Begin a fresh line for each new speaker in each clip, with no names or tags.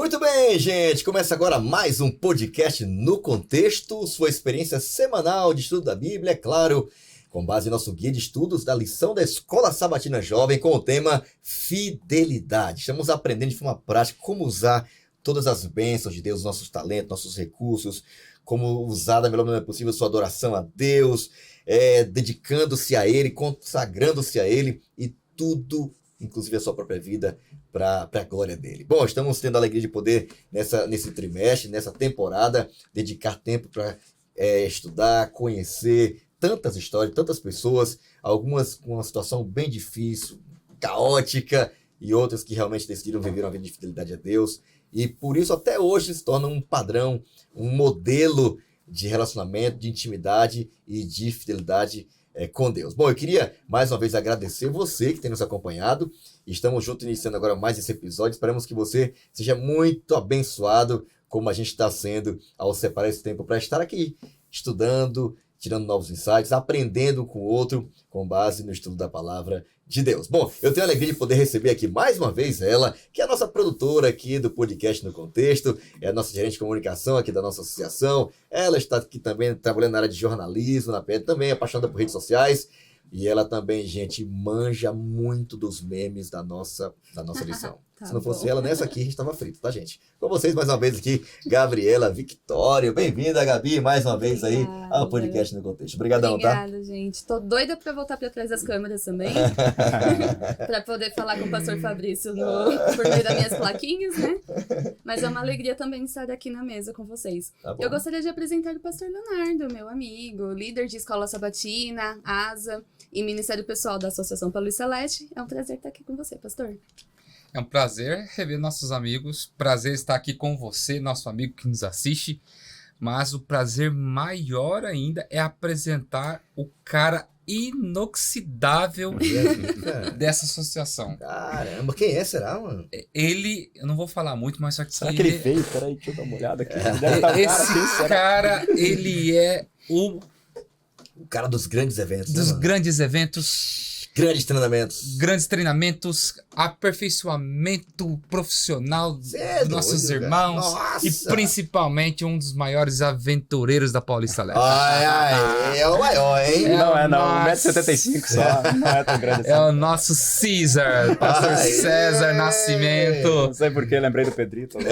Muito bem, gente. Começa agora mais um podcast no contexto, sua experiência semanal de estudo da Bíblia, é claro, com base em nosso guia de estudos da lição da Escola Sabatina Jovem com o tema Fidelidade. Estamos aprendendo de forma prática como usar todas as bênçãos de Deus, nossos talentos, nossos recursos, como usar da melhor maneira possível sua adoração a Deus, dedicando-se a Ele, consagrando-se a Ele e tudo, inclusive a sua própria vida, para a glória dele. Bom, estamos tendo a alegria de poder, nesse trimestre, nessa temporada, dedicar tempo para estudar, conhecer tantas histórias, tantas pessoas, algumas com uma situação bem difícil, caótica, e outras que realmente decidiram viver uma vida de fidelidade a Deus. E por isso até hoje se torna um padrão, um modelo de relacionamento, de intimidade e de fidelidade com Deus. Bom, eu queria mais uma vez agradecer você que tem nos acompanhado. Estamos juntos iniciando agora mais esse episódio. Esperamos que você seja muito abençoado, como a gente está sendo ao separar esse tempo para estar aqui estudando, tirando novos insights, aprendendo com o outro, com base no estudo da palavra de Deus. Bom, eu tenho a alegria de poder receber aqui mais uma vez ela, que é a nossa produtora aqui do podcast No Contexto, é a nossa gerente de comunicação aqui da nossa associação. Ela está aqui também trabalhando na área de jornalismo, na PET, também apaixonada por redes sociais. E ela também, gente, manja muito dos memes da nossa lição.
Tá.
Se não fosse ela, nessa aqui a gente estava frito, tá, gente? Com vocês mais uma vez aqui, Gabriela Victória. Bem-vinda, Gabi, mais uma vez aí ao podcast No Contexto. Obrigadão, tá?
Obrigada, gente. Tô doida pra voltar pra trás das câmeras também. Pra poder falar com o pastor Fabrício por meio das minhas plaquinhas, né? Mas é uma alegria também estar aqui na mesa com vocês.
Tá bom.
Eu gostaria de apresentar o pastor Leonardo, meu amigo, líder de Escola Sabatina, ASA e Ministério Pessoal da Associação Paulista Celeste. É um prazer estar aqui com você, pastor.
É um prazer rever nossos amigos, prazer estar aqui com você, nosso amigo que nos assiste, mas o prazer maior ainda é apresentar o cara inoxidável dessa associação.
Caramba, quem é, será, mano?
Ele, eu não vou falar muito, mas só que
Será que ele veio? Peraí, deixa eu dar uma olhada aqui. Deve estar
esse cara, ele é
O cara dos grandes eventos.
dos
né, mano?
grandes eventos,
Grandes treinamentos.
grandes treinamentos, aperfeiçoamento profissional
Cê é
dos nossos
doido, cara.
irmãos
Nossa!
e principalmente um dos maiores aventureiros da Paulista Leste.
Ai, é o maior, hein?
É.
Não,
Nossa.
1,75m só. Não é tão grande
É
assim.
o nosso César, pastor
Ai,
César
é.
Nascimento.
Não sei porque lembrei do Pedrito. Né?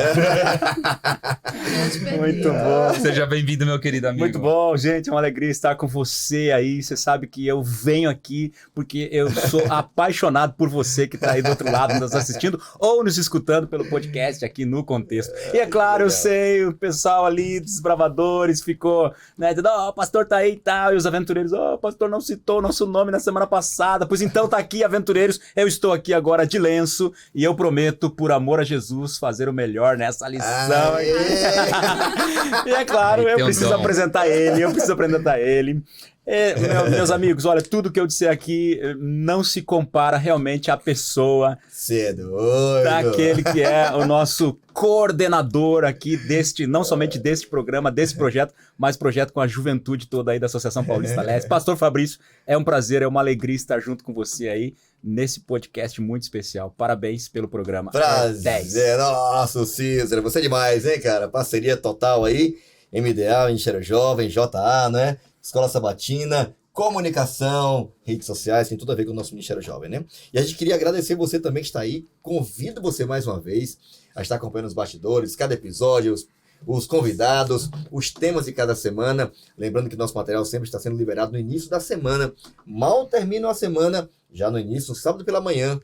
Grande
Muito
Pedrinho.
bom.
Seja bem-vindo, meu querido amigo.
Muito bom, gente. É uma alegria estar com você aí. Você sabe que eu venho aqui porque eu sou apaixonado por você que está aí do outro lado nos assistindo ou nos escutando pelo podcast aqui no Contexto. E é claro, eu sei, o pessoal ali dos bravadores ficou, né, dizendo, ó, o pastor tá aí e tal, e os aventureiros, ó, o pastor não citou o nosso nome na semana passada, pois então tá aqui, aventureiros, eu estou aqui agora de lenço e eu prometo, por amor a Jesus, fazer o melhor nessa lição.
Aê!
E é claro,
Aí
eu
tem um
preciso
dom.
apresentar ele. Meus amigos, olha, tudo que eu disser aqui não se compara realmente à pessoa
Cê é doido.
daquele que é o nosso coordenador aqui deste, não somente deste programa, desse projeto, mas projeto com a juventude toda aí da Associação Paulista Leste. Pastor Fabrício, é um prazer, é uma alegria estar junto com você aí nesse podcast muito especial. Parabéns pelo programa. 10.
Prazer, nossa, César, você é demais, hein, cara? Parceria total aí, MDA, Ministério Jovem, JA, né? Escola Sabatina, comunicação, redes sociais, tem tudo a ver com o nosso Ministério Jovem, né? E a gente queria agradecer você também que está aí, convido você mais uma vez a estar acompanhando os bastidores, cada episódio, os convidados, os temas de cada semana. Lembrando que nosso material sempre está sendo liberado no início da semana. Mal termina a semana, já no início, no sábado pela manhã,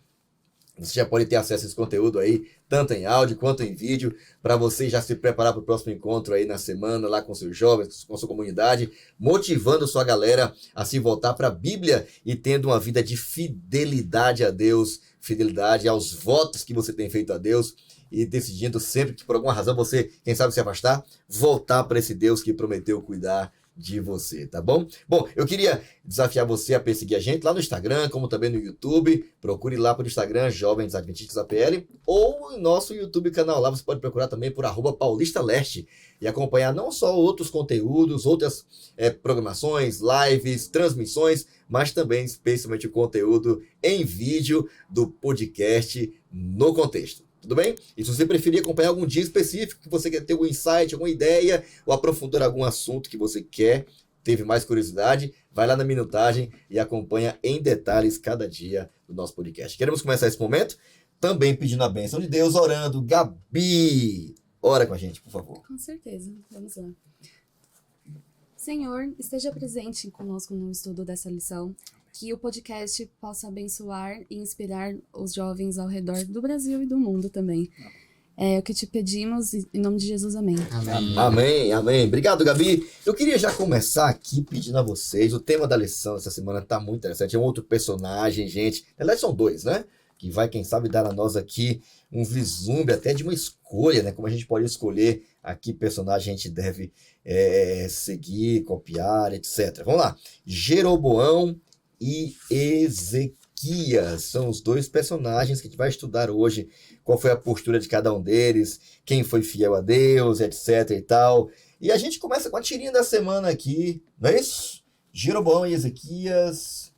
você já pode ter acesso a esse conteúdo aí, tanto em áudio quanto em vídeo, para você já se preparar para o próximo encontro aí na semana, lá com seus jovens, com sua comunidade, motivando sua galera a se voltar para a Bíblia e tendo uma vida de fidelidade a Deus, fidelidade aos votos que você tem feito a Deus e decidindo sempre que por alguma razão você, quem sabe, se afastar, voltar para esse Deus que prometeu cuidar de você, tá bom? Bom, eu queria desafiar você a perseguir a gente lá no Instagram, como também no YouTube. Procure lá pelo Instagram, Jovens Adventistas APL, ou em nosso YouTube canal. Lá você pode procurar também por @PaulistaLeste e acompanhar não só outros conteúdos, outras programações, lives, transmissões, mas também especialmente o conteúdo em vídeo do podcast No Contexto. Tudo bem? E se você preferir acompanhar algum dia específico, que você quer ter algum insight, alguma ideia, ou aprofundar algum assunto que você quer, teve mais curiosidade, vai lá na minutagem e acompanha em detalhes cada dia do nosso podcast. Queremos começar esse momento também pedindo a bênção de Deus, orando. Gabi, ora com a gente, por favor.
Com certeza. Vamos lá. Senhor, esteja presente conosco no estudo dessa lição. Que o podcast possa abençoar e inspirar os jovens ao redor do Brasil e do mundo também. É o que te pedimos, em nome de Jesus, amém.
Amém.
Amém, amém. Obrigado, Gabi. Eu queria já começar aqui pedindo a vocês, o tema da lição essa semana tá muito interessante, é um outro personagem, gente. Na verdade são dois, né? Que vai, quem sabe, dar a nós aqui um vislumbre até de uma escolha, né? Como a gente pode escolher aqui personagem a gente deve seguir, copiar, etc. Vamos lá. Jeroboão e Ezequias são os dois personagens que a gente vai estudar hoje. Qual foi a postura de cada um deles, quem foi fiel a Deus, etc e tal. E a gente começa com a tirinha da semana aqui, não é isso? Jeroboão e Ezequias.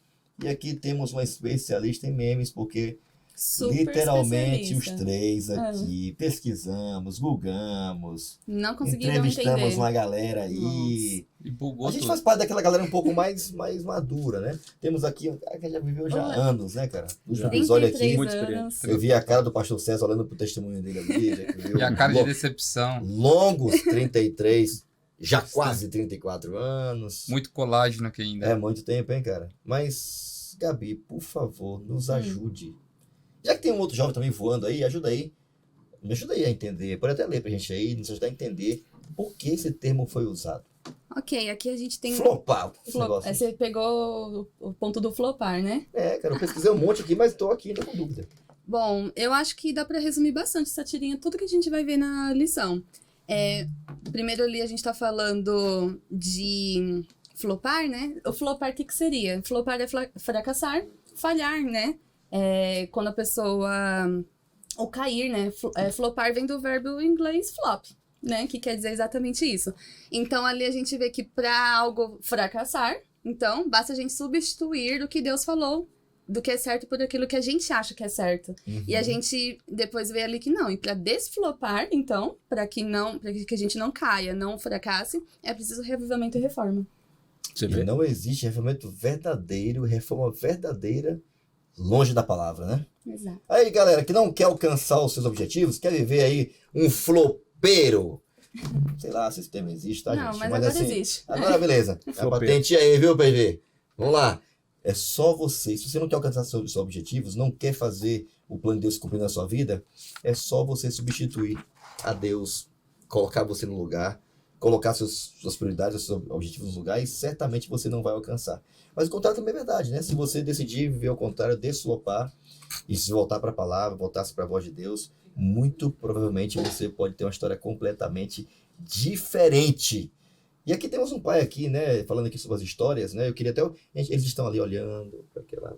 E aqui temos uma especialista em memes, porque
Super
literalmente os
especialista.
três aqui pesquisamos, googlamos,
Não conseguiram
entrevistamos
entender.
uma galera aí.
E bugou
A gente
tudo.
faz parte daquela galera um pouco mais madura, né? Temos aqui um cara que já viveu já há anos, né, cara? No último episódio aqui,
33
muito
anos.
eu vi a cara do pastor César olhando pro testemunho dele ali. Já que viu
E a cara de decepção.
longos 33, já quase 34 anos.
Muito colágeno aqui ainda.
É muito tempo, hein, cara? Mas, Gabi, por favor, nos ajude. Já que tem um outro jovem também voando aí, ajuda aí. Me ajuda aí a entender. Pode até ler pra gente aí, nos ajudar a entender por que esse termo foi usado.
Ok, aqui a gente tem...
Flopar. O que é esse
Flop.
negócio?
Você pegou o ponto do flopar, né?
É, cara, eu pesquisei um monte aqui, mas tô aqui ainda com dúvida.
Bom, eu acho que dá pra resumir bastante essa tirinha, tudo que a gente vai ver na lição. Primeiro ali a gente tá falando de flopar, né? O flopar, o que seria? Flopar é fracassar, falhar, né? Quando a pessoa... Ou cair, né? Flopar vem do verbo em inglês flop, né? Que quer dizer exatamente isso. Então, ali a gente vê que para algo fracassar, então, basta a gente substituir o que Deus falou, do que é certo por aquilo que a gente acha que é certo. E a gente depois vê ali que não. E para desflopar, então, para que a gente não caia, não fracasse, é preciso revivamento e reforma.
Você
E
vê?
não existe reforma verdadeira longe da palavra, né?
Exato.
Aí, galera, que não quer alcançar os seus objetivos, quer viver aí um flopeiro. Sei lá se esse termo existe, tá,
Não,
gente?
mas agora
assim,
existe.
agora, beleza. A
Flopeiro.
patente aí, viu, PV? Vamos lá. É só você. Se você não quer alcançar seus objetivos, não quer fazer o plano de Deus se cumprir na sua vida, é só você substituir a Deus, colocar você no lugar, colocar suas prioridades, seus objetivos no lugar, e certamente você não vai alcançar. Mas o contrário também é verdade, né? Se você decidir viver ao contrário, deslopar e se voltar para a palavra, voltar-se para a voz de Deus, muito provavelmente você pode ter uma história completamente diferente. E aqui temos um pai aqui, né, falando aqui sobre as histórias, né? Eu queria até... Eles estão ali olhando para aquela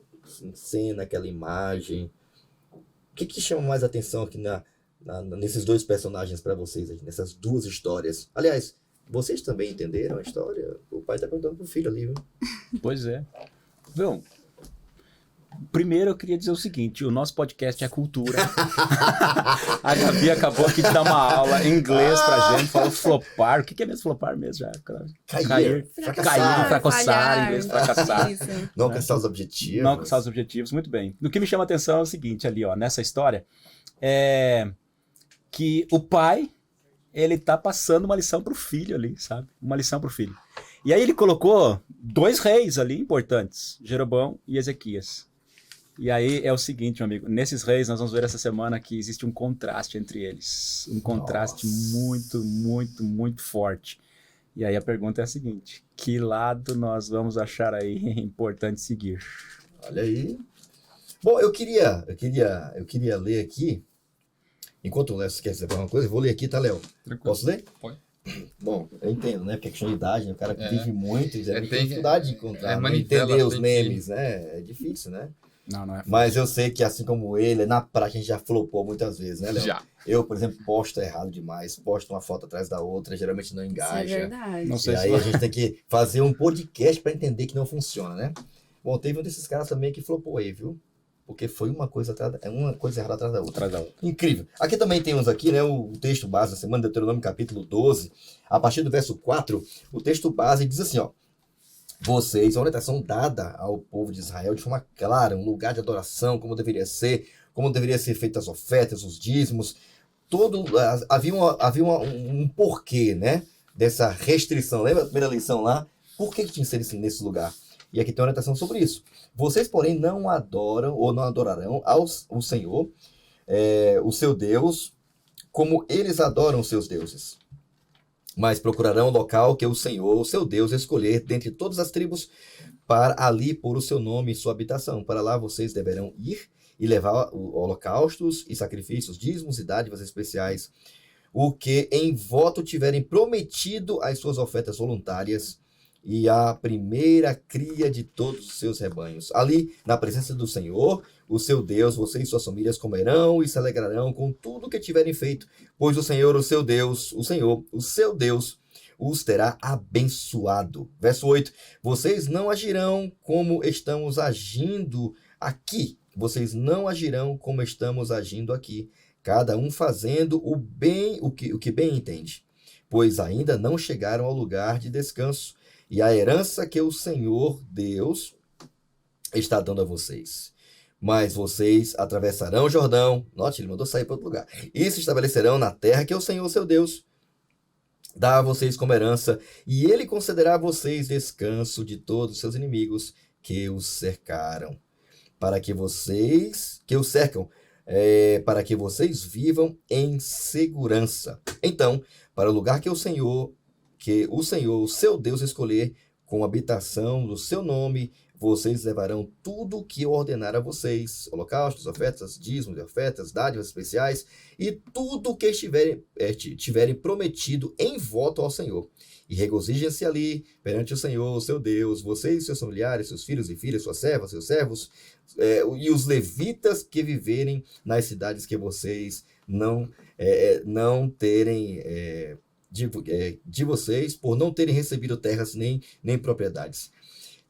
cena, aquela imagem. O que chama mais atenção aqui nesses dois personagens para vocês, aqui, nessas duas histórias? Aliás, vocês também entenderam a história? O pai está perguntando pro filho ali, viu?
Pois é. Bom, primeiro eu queria dizer o seguinte, o nosso podcast é cultura. A Gabi acabou aqui de dar uma aula em inglês pra gente, falou flopar. O que é mesmo flopar mesmo? Já? Cair, fracassar, em inglês fracassar.
Isso.
Não alcançar os objetivos.
Não alcançar os objetivos, muito bem. O que me chama a atenção é o seguinte ali, ó, nessa história, é que o pai, ele tá passando uma lição pro filho ali, sabe? Uma lição pro filho. E aí ele colocou dois reis ali importantes, Jeroboão e Ezequias. E aí é o seguinte, meu amigo, nesses reis nós vamos ver essa semana que existe um contraste entre eles. Um contraste muito, muito, muito forte. E aí a pergunta é a seguinte, que lado nós vamos achar aí importante seguir?
Olha aí. Bom, eu queria ler aqui. Enquanto o Léo quer dizer alguma coisa, eu vou ler aqui, tá, Léo?
Tranquilo.
Posso ler?
Pode.
Bom, eu entendo, né? Porque é questão de idade, né? O cara que vive muito, já tem
tem-
dificuldade de encontrar, né?
manivela,
Entender os
tem
memes, né? É difícil, né?
Não é fácil.
Mas eu sei que assim como ele, na prática a gente já flopou muitas vezes, né, Léo?
Já.
Eu, por exemplo, posto errado demais, posto uma foto atrás da outra, geralmente não
Isso é
engaja.
verdade.
Não
E
sei se
aí a gente tem que fazer um podcast para entender que não funciona, né? Bom, teve um desses caras também que flopou aí, viu? porque foi uma coisa errada atrás da outra.
Atrás da outra.
Incrível. Aqui também temos aqui, né, o texto base da semana, Deuteronômio capítulo 12, a partir do verso 4, o texto base diz assim, ó: vocês, a orientação dada ao povo de Israel de forma clara, um lugar de adoração, como deveria ser feitas as ofertas, os dízimos, havia um porquê, né, dessa restrição. Lembra a primeira lição lá? Por que tinha que ser nesse lugar? E aqui tem uma orientação sobre isso. Vocês, porém, não adoram ou não adorarão o Senhor, o seu Deus, como eles adoram os seus deuses. Mas procurarão o local que o Senhor, o seu Deus, escolher dentre todas as tribos para ali pôr o seu nome e sua habitação. Para lá vocês deverão ir e levar holocaustos e sacrifícios, dízimos e dádivas especiais, o que em voto tiverem prometido as suas ofertas voluntárias e a primeira cria de todos os seus rebanhos. Ali, na presença do Senhor, o seu Deus, você e suas famílias comerão e se alegrarão com tudo que tiverem feito, pois o Senhor, o seu Deus, o Senhor, o seu Deus, os terá abençoado. Verso 8, vocês não agirão como estamos agindo aqui. Vocês não agirão como estamos agindo aqui, cada um fazendo o que bem entende, pois ainda não chegaram ao lugar de descanso e a herança que o Senhor Deus está dando a vocês. Mas vocês atravessarão o Jordão, note, ele mandou sair para outro lugar, e se estabelecerão na terra que o Senhor, seu Deus, dá a vocês como herança, e ele concederá a vocês descanso de todos os seus inimigos que os cercaram, para que vocês vivam em segurança. Então, para o lugar que o Senhor, o seu Deus, escolher com habitação do seu nome, vocês levarão tudo o que eu ordenar a vocês, holocaustos, ofertas, dízimos, ofertas, dádivas especiais, e tudo o que tiverem prometido em voto ao Senhor. E regozijem-se ali, perante o Senhor, o seu Deus, vocês, seus familiares, seus filhos e filhas, suas servas, seus servos, e os levitas que viverem nas cidades que vocês não terem de vocês, por não terem recebido terras nem propriedades.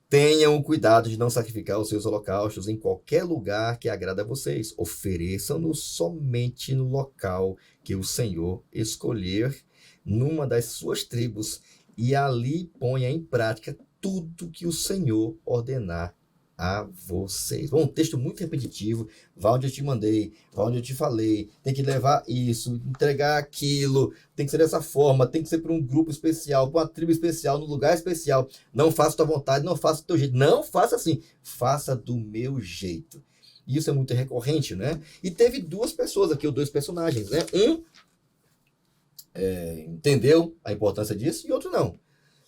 Tenham o cuidado de não sacrificar os seus holocaustos em qualquer lugar que agrada a vocês. Ofereçam-nos somente no local que o Senhor escolher, numa das suas tribos, e ali ponha em prática tudo que o Senhor ordenar a vocês. Bom, um texto muito repetitivo. Vá onde eu te mandei, vá onde eu te falei, tem que levar isso, entregar aquilo, tem que ser dessa forma, tem que ser para um grupo especial, para uma tribo especial, no lugar especial. Não faça tua vontade, não faça do teu jeito, não faça assim, faça do meu jeito. E isso é muito recorrente, né? E teve duas pessoas aqui, ou dois personagens, né? Um entendeu a importância disso e outro não.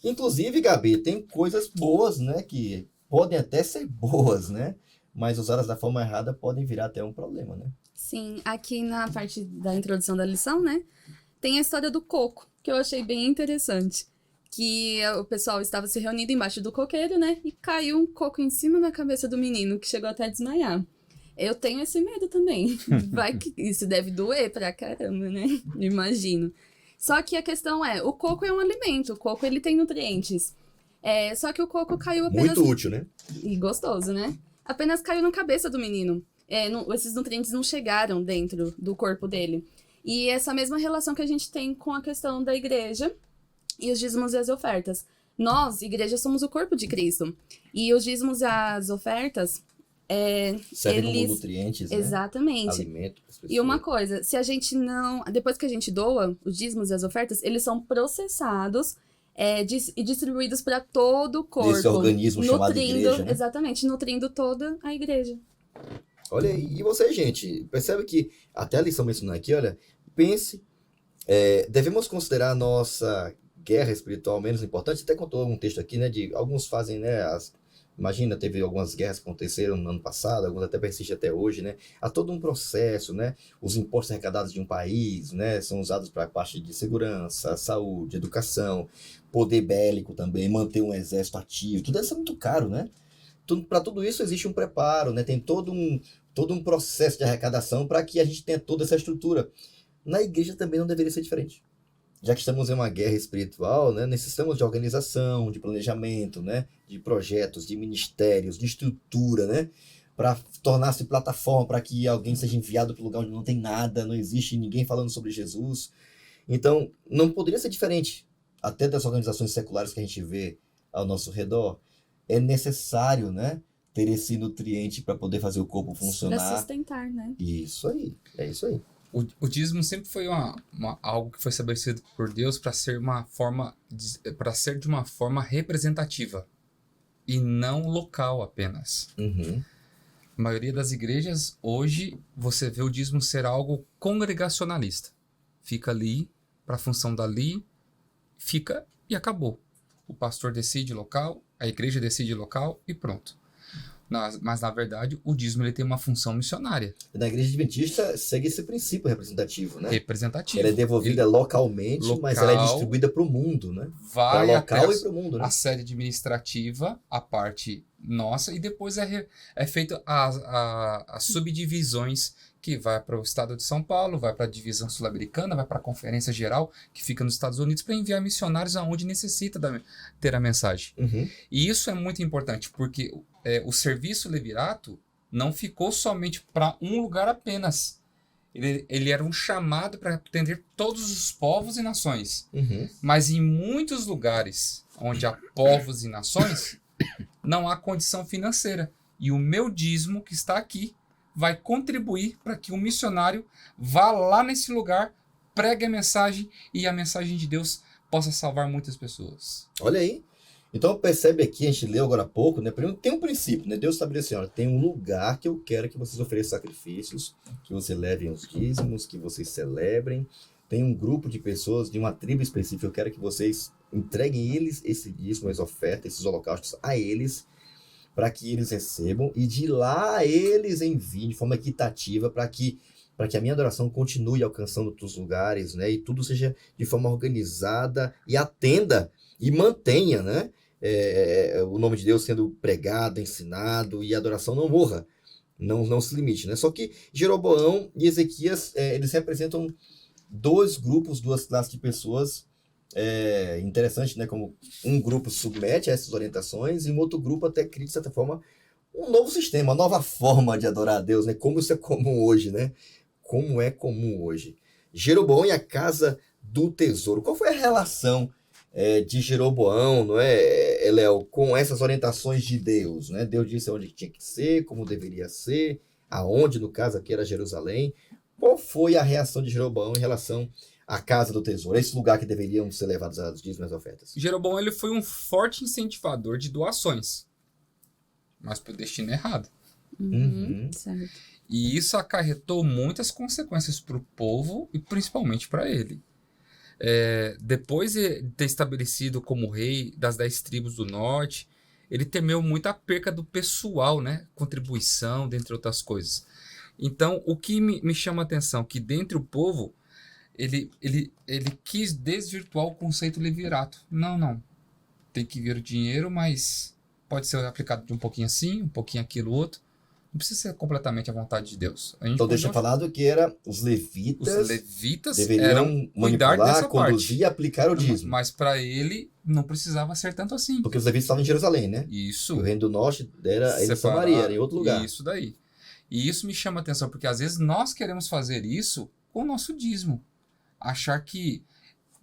Inclusive, Gabi, tem coisas boas, né, que podem até ser boas, né? Mas usadas da forma errada podem virar até um problema, né?
Sim, aqui na parte da introdução da lição, né? Tem a história do coco, que eu achei bem interessante. Que o pessoal estava se reunindo embaixo do coqueiro, né? E caiu um coco em cima da cabeça do menino, que chegou até a desmaiar. Eu tenho esse medo também. Vai que isso deve doer pra caramba, né? Imagino. Só que a questão é, o coco é um alimento, o coco ele tem nutrientes. Só que o coco caiu apenas...
Muito útil, né?
E gostoso, né? Apenas caiu na cabeça do menino. Esses nutrientes não chegaram dentro do corpo dele. E essa mesma relação que a gente tem com a questão da igreja e os dízimos e as ofertas. Nós, igreja, somos o corpo de Cristo. E os dízimos e as ofertas...
servem como nutrientes, né?
Exatamente.
Alimento.
E uma coisa, se a gente não... Depois que a gente doa os dízimos e as ofertas, eles são processados e distribuídos para todo o corpo.
Esse organismo chamado igreja, né?
Exatamente, nutrindo toda a igreja.
Olha, e você, gente, percebe que até a lição mencionar aqui, olha, pense, devemos considerar a nossa guerra espiritual menos importante. Até contou um texto aqui, né, de alguns fazem, né, imagina, teve algumas guerras que aconteceram no ano passado, algumas até persistem até hoje, né? Há todo um processo, né? Os impostos arrecadados de um país, né, são usados para a parte de segurança, saúde, educação, poder bélico também, manter um exército ativo. Tudo isso é muito caro, né? Para tudo isso existe um preparo, né? Tem todo um processo de arrecadação para que a gente tenha toda essa estrutura. Na igreja também não deveria ser diferente. Já que estamos em uma guerra espiritual, né, necessitamos de organização, de planejamento, né, de projetos, de ministérios, de estrutura, né? para tornar-se plataforma para que alguém seja enviado para um lugar onde não tem nada, não existe ninguém falando sobre Jesus. Então, não poderia ser diferente, até das organizações seculares que a gente vê ao nosso redor. É necessário, né, ter esse nutriente para poder fazer o corpo
Pra
funcionar.
sustentar, né?
Isso aí, é isso aí.
O dízimo sempre foi algo que foi estabelecido por Deus para ser de uma forma representativa e não local apenas.
Uhum.
A maioria das igrejas hoje você vê o dízimo ser algo congregacionalista. Fica ali para a função dali, fica e acabou. O pastor decide local, a igreja decide local e pronto. Mas, na verdade, o dízimo ele tem uma função missionária.
Na igreja adventista segue esse princípio representativo, né?
Representativa.
Ela é devolvida localmente, mas ela é distribuída para o mundo, né? Para
Vai
local
até
e para o mundo, né?
a sede administrativa, a parte nossa, e depois é feito as subdivisões, que vai para o estado de São Paulo, vai para a divisão sul-americana, vai para a conferência geral, que fica nos Estados Unidos, para enviar missionários aonde necessita ter a mensagem.
Uhum.
E isso é muito importante, porque o serviço levirato não ficou somente para um lugar apenas. Ele era um chamado para atender todos os povos e nações.
Uhum.
Mas em muitos lugares onde há povos e nações, não há condição financeira. E o meu dízimo que está aqui vai contribuir para que o missionário vá lá nesse lugar, pregue a mensagem e a mensagem de Deus possa salvar muitas pessoas.
Olha aí. Então percebe aqui, a gente leu agora há pouco, né? Primeiro, tem um princípio, né? Deus estabeleceu, olha, tem um lugar que eu quero que vocês ofereçam sacrifícios, que vocês levem os dízimos, que vocês celebrem. Tem um grupo de pessoas, de uma tribo específica, eu quero que vocês entreguem eles esse dízimo, as ofertas, esses holocaustos a eles, para que eles recebam, e de lá eles enviem de forma equitativa para que a minha adoração continue alcançando outros lugares, né? E tudo seja de forma organizada e atenda e mantenha, né? O nome de Deus sendo pregado, ensinado, e a adoração não morra, não se limite, né? Só que Jeroboão e Ezequias, eles representam dois grupos, duas classes de pessoas. Interessante, né? Como um grupo submete a essas orientações e um outro grupo até cria, de certa forma, um novo sistema, uma nova forma de adorar a Deus, né? Como isso é comum hoje, né? Como é comum hoje. Jeroboão e a casa do tesouro. Qual foi a relação de Jeroboão, não é, Léo, com essas orientações de Deus, né? Deus disse onde tinha que ser, como deveria ser, aonde, no caso aqui era Jerusalém. Qual foi a reação de Jeroboão em relação à casa do tesouro, esse lugar que deveriam ser levados as dízimos e ofertas?
Jeroboão ele foi um forte incentivador de doações, mas para o destino errado.
Uhum.
Certo.
E isso acarretou muitas consequências para o povo e principalmente para ele. Depois de ter estabelecido como rei das 10 tribos do norte, ele temeu muito a perca do pessoal, né? Contribuição, dentre outras coisas. Então, o que me chama a atenção é que dentre o povo, ele quis desvirtuar o conceito levirato. Não. Tem que vir o dinheiro, mas pode ser aplicado de um pouquinho assim, um pouquinho aquilo, outro. Não precisa ser completamente à vontade de Deus.
Então deixa falado que era os levitas deveriam
cuidar dessa
manipular, conduzir e aplicar o dízimo.
Mas para ele não precisava ser tanto assim.
Porque os levitas estavam em Jerusalém, né?
Isso.
O reino do norte era em Samaria, era em outro lugar.
Isso daí. E isso me chama a atenção, porque às vezes nós queremos fazer isso com o nosso dízimo. Achar que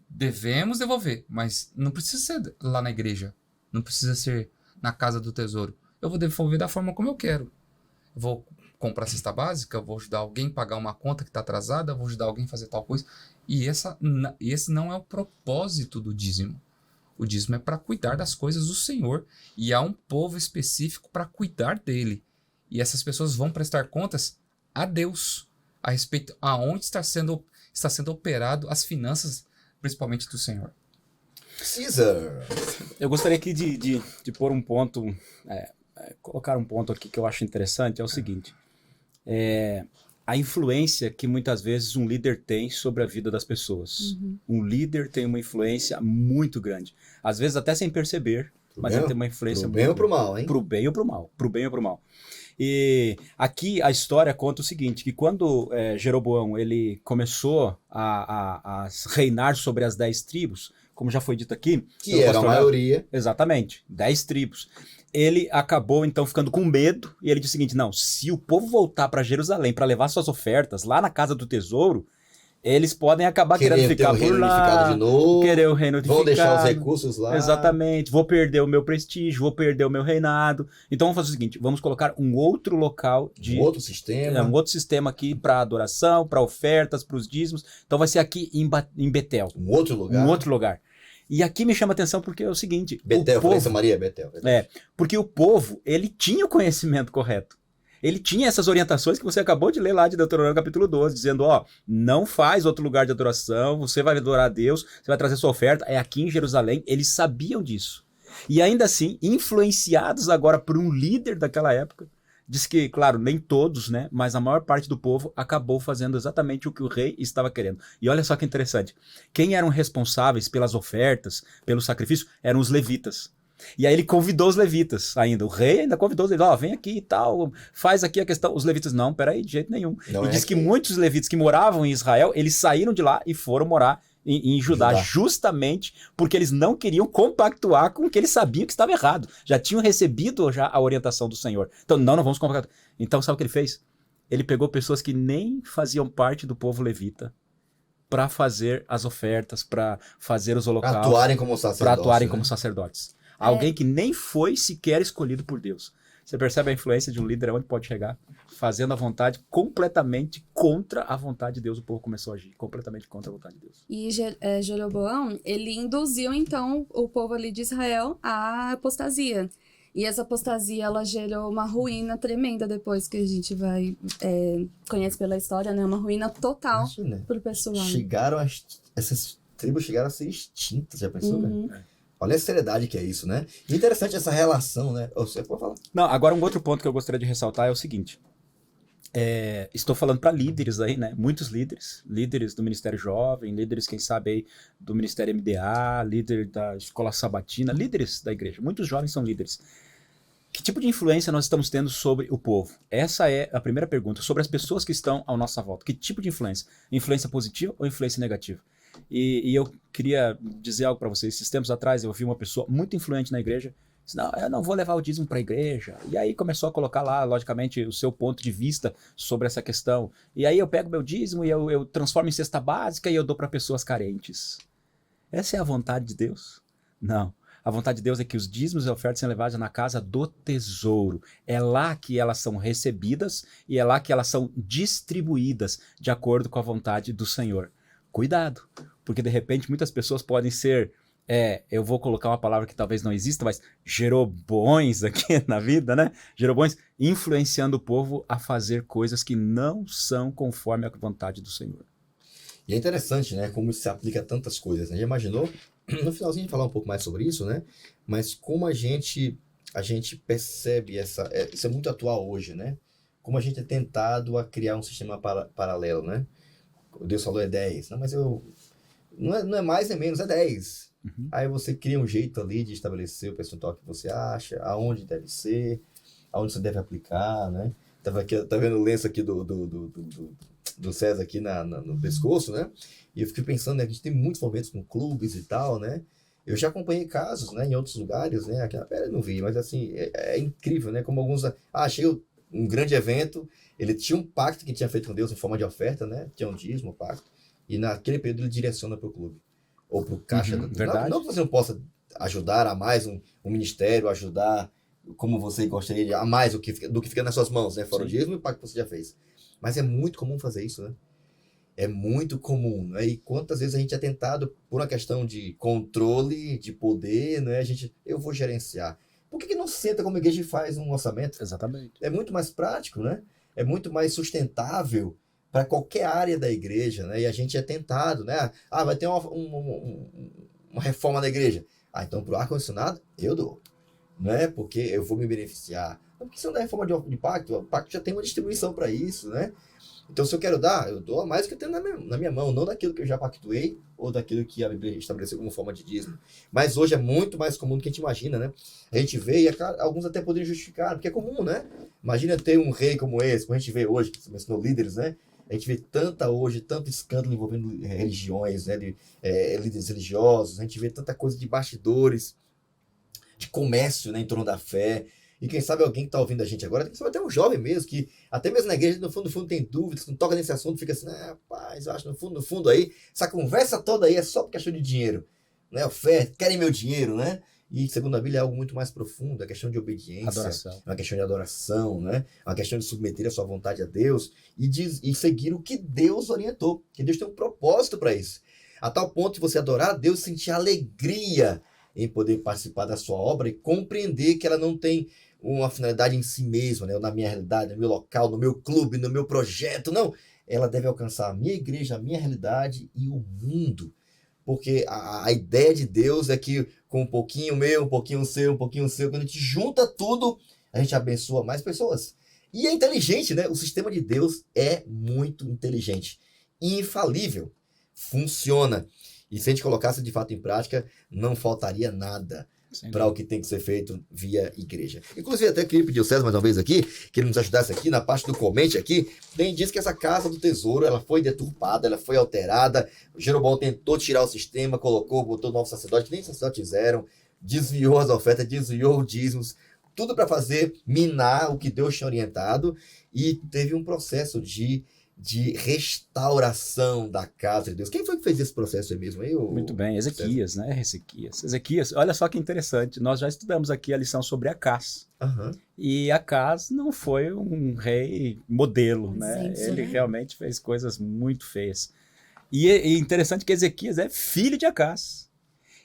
devemos devolver, mas não precisa ser lá na igreja. Não precisa ser na casa do tesouro. Eu vou devolver da forma como eu quero. Vou comprar cesta básica, vou ajudar alguém a pagar uma conta que está atrasada, vou ajudar alguém a fazer tal coisa. E esse não é o propósito do dízimo. O dízimo é para cuidar das coisas do Senhor. E há um povo específico para cuidar dele. E essas pessoas vão prestar contas a Deus a respeito aonde está sendo operado as finanças, principalmente do Senhor.
Caesar.
Eu gostaria aqui de pôr um ponto, colocar um ponto aqui que eu acho interessante, é o seguinte. A influência que muitas vezes um líder tem sobre a vida das pessoas.
Uhum.
Um líder tem uma influência muito grande. Às vezes até sem perceber, mas ele tem uma influência
pro bem ou pro mal, hein?
Pro bem ou pro mal. Pro bem ou pro mal. E aqui a história conta o seguinte, que quando Jeroboão ele começou a reinar sobre as 10 tribos, como já foi dito aqui...
Que era a maioria.
Exatamente, 10 tribos. Ele acabou, então, ficando com medo, e ele disse o seguinte, não, se o povo voltar para Jerusalém para levar suas ofertas lá na casa do tesouro, eles podem acabar querendo ficar por lá,
de novo,
querer o reino unificado.
Vão deixar os recursos lá.
Exatamente, vou perder o meu prestígio, vou perder o meu reinado. Então vamos fazer o seguinte, vamos colocar um outro local
um outro sistema.
Um outro sistema aqui para adoração, para ofertas, para os dízimos. Então vai ser aqui em Betel.
Um outro lugar.
Um outro lugar. E aqui me chama a atenção porque é o seguinte...
Betel, França Maria, Betel.
Porque o povo, ele tinha o conhecimento correto. Ele tinha essas orientações que você acabou de ler lá de Deuteronômio capítulo 12, dizendo, não faz outro lugar de adoração, você vai adorar a Deus, você vai trazer sua oferta, é aqui em Jerusalém. Eles sabiam disso. E ainda assim, influenciados agora por um líder daquela época, diz que, claro, nem todos, né, mas a maior parte do povo acabou fazendo exatamente o que o rei estava querendo. E olha só que interessante, quem eram responsáveis pelas ofertas, pelo sacrifício, eram os levitas. E aí ele convidou os levitas ainda. O rei ainda convidou os levitas. Vem aqui e tal, faz aqui a questão. Os levitas, não, peraí, de jeito nenhum. E diz que muitos levitas que moravam em Israel, eles saíram de lá e foram morar em Judá, justamente porque eles não queriam compactuar com o que eles sabiam que estava errado. Já tinham recebido já a orientação do Senhor. Então, não vamos compactuar. Então, sabe o que ele fez? Ele pegou pessoas que nem faziam parte do povo levita para fazer as ofertas, para fazer os holocaustos. Para atuarem como sacerdotes. Alguém que nem foi sequer escolhido por Deus. Você percebe a influência de um líder onde pode chegar? Fazendo a vontade completamente contra a vontade de Deus. O povo começou a agir completamente contra a vontade de Deus.
E Jeroboão, ele induziu, então, o povo ali de Israel à apostasia. E essa apostasia, ela gerou uma ruína tremenda depois que a gente vai... conhece pela história, né? Uma ruína total pro pessoal.
Essas tribos chegaram a ser extintas, já pensou, né? Olha a seriedade que é isso, né? E interessante essa relação, né? Você pode falar.
Não, agora um outro ponto que eu gostaria de ressaltar é o seguinte. Estou falando para líderes aí, né? Muitos líderes do Ministério Jovem, líderes, quem sabe, aí, do Ministério MDA, líder da Escola Sabatina, líderes da igreja. Muitos jovens são líderes. Que tipo de influência nós estamos tendo sobre o povo? Essa é a primeira pergunta. Sobre as pessoas que estão à nossa volta. Que tipo de influência? Influência positiva ou influência negativa? E eu queria dizer algo para vocês. Esses tempos atrás eu ouvi uma pessoa muito influente na igreja. Disse, não, eu não vou levar o dízimo para a igreja. E aí começou a colocar lá, logicamente, o seu ponto de vista sobre essa questão. E aí eu pego meu dízimo e eu transformo em cesta básica e eu dou para pessoas carentes. Essa é a vontade de Deus? Não. A vontade de Deus é que os dízimos e ofertas sejam levados na casa do tesouro. É lá que elas são recebidas e é lá que elas são distribuídas de acordo com a vontade do Senhor. Cuidado, porque de repente muitas pessoas podem ser, eu vou colocar uma palavra que talvez não exista, mas jeroboões aqui na vida, né? Jeroboões influenciando o povo a fazer coisas que não são conforme a vontade do Senhor.
E é interessante, né? Como isso se aplica a tantas coisas, né? Já imaginou? No finalzinho a gente falar um pouco mais sobre isso, né? Mas como a gente percebe isso é muito atual hoje, né? Como a gente é tentado a criar um sistema paralelo, né? Deus falou 10. Não, mas não é mais nem menos, é 10. Uhum. Aí você cria um jeito ali de estabelecer o percentual que você acha, aonde deve ser, aonde você deve aplicar, né? Tá vendo o lenço aqui do César aqui no pescoço, né? E eu fiquei pensando, né? A gente tem muitos momentos com clubes e tal, né? Eu já acompanhei casos, né? Em outros lugares, né? Aqui na Pera eu não vi, mas assim, é incrível, né? Como alguns... achei um grande evento, ele tinha um pacto que tinha feito com Deus em forma de oferta, né? Tinha um dízimo, um pacto. E naquele período ele direciona para o clube. Ou para o caixa.
Verdade.
Não que você não possa ajudar a mais um ministério, ajudar como você gostaria de, a mais do que fica nas suas mãos, né? Fora o dízimo e o pacto que você já fez. Mas é muito comum fazer isso, né? É muito comum, né? E quantas vezes a gente é tentado por uma questão de controle, de poder, né? Eu vou gerenciar. Por que não senta como igreja e faz um orçamento?
Exatamente.
É muito mais prático, né? É muito mais sustentável para qualquer área da igreja, né? E a gente é tentado, né? Vai ter uma reforma da igreja. Então para o ar-condicionado, eu dou. Não é porque eu vou me beneficiar. Não, porque se não der reforma de pacto, o pacto já tem uma distribuição para isso, né? Então, se eu quero dar, eu dou a mais que eu tenho na minha mão, não daquilo que eu já pactuei ou daquilo que a Bíblia estabeleceu como forma de dízimo. Mas hoje é muito mais comum do que a gente imagina, né? A gente vê, e alguns até poderiam justificar, porque é comum, né? Imagina ter um rei como esse, como a gente vê hoje, que você mencionou líderes, né? A gente vê tanto escândalo envolvendo religiões, né? Líderes religiosos, a gente vê tanta coisa de bastidores, de comércio, né, em torno da fé. E quem sabe alguém que está ouvindo a gente agora, quem sabe até um jovem mesmo, que até mesmo na igreja, no fundo, tem dúvidas, não toca nesse assunto, fica assim, rapaz, eu acho no fundo aí, essa conversa toda aí é só por questão de dinheiro, né? Oferta, querem meu dinheiro, né? E segundo a Bíblia é algo muito mais profundo, é questão de obediência,
Adoração.
é uma questão de adoração, né? É uma questão de submeter a sua vontade a Deus e seguir o que Deus orientou, que Deus tem um propósito para isso. A tal ponto de você adorar a Deus, sentir alegria em poder participar da sua obra e compreender que ela não tem uma finalidade em si mesma, né? Na minha realidade, no meu local, no meu clube, no meu projeto, não. Ela deve alcançar a minha igreja, a minha realidade e o mundo. Porque a ideia de Deus é que com um pouquinho meu, um pouquinho seu, quando a gente junta tudo, a gente abençoa mais pessoas. E é inteligente, né? O sistema de Deus é muito inteligente, infalível, funciona. E se a gente colocasse de fato em prática, não faltaria nada para o que tem que ser feito via igreja. Inclusive, até queria pedir ao César mais uma vez aqui, que ele nos ajudasse aqui na parte do comente aqui. Diz que essa casa do tesouro, ela foi deturpada, ela foi alterada. O Jeroboão tentou tirar o sistema, botou novos sacerdotes, que nem sacerdotes eram, desviou as ofertas, desviou os dízimos, tudo para fazer minar o que Deus tinha orientado, e teve um processo de restauração da casa de Deus. Quem foi que fez esse processo aí mesmo?
Muito bem, Ezequias, né? Ezequias, olha só que interessante, nós já estudamos aqui a lição sobre Acás.
Uhum.
E Acás não foi um rei modelo, né? Ele realmente fez coisas muito feias. E é interessante que Ezequias é filho de Acás.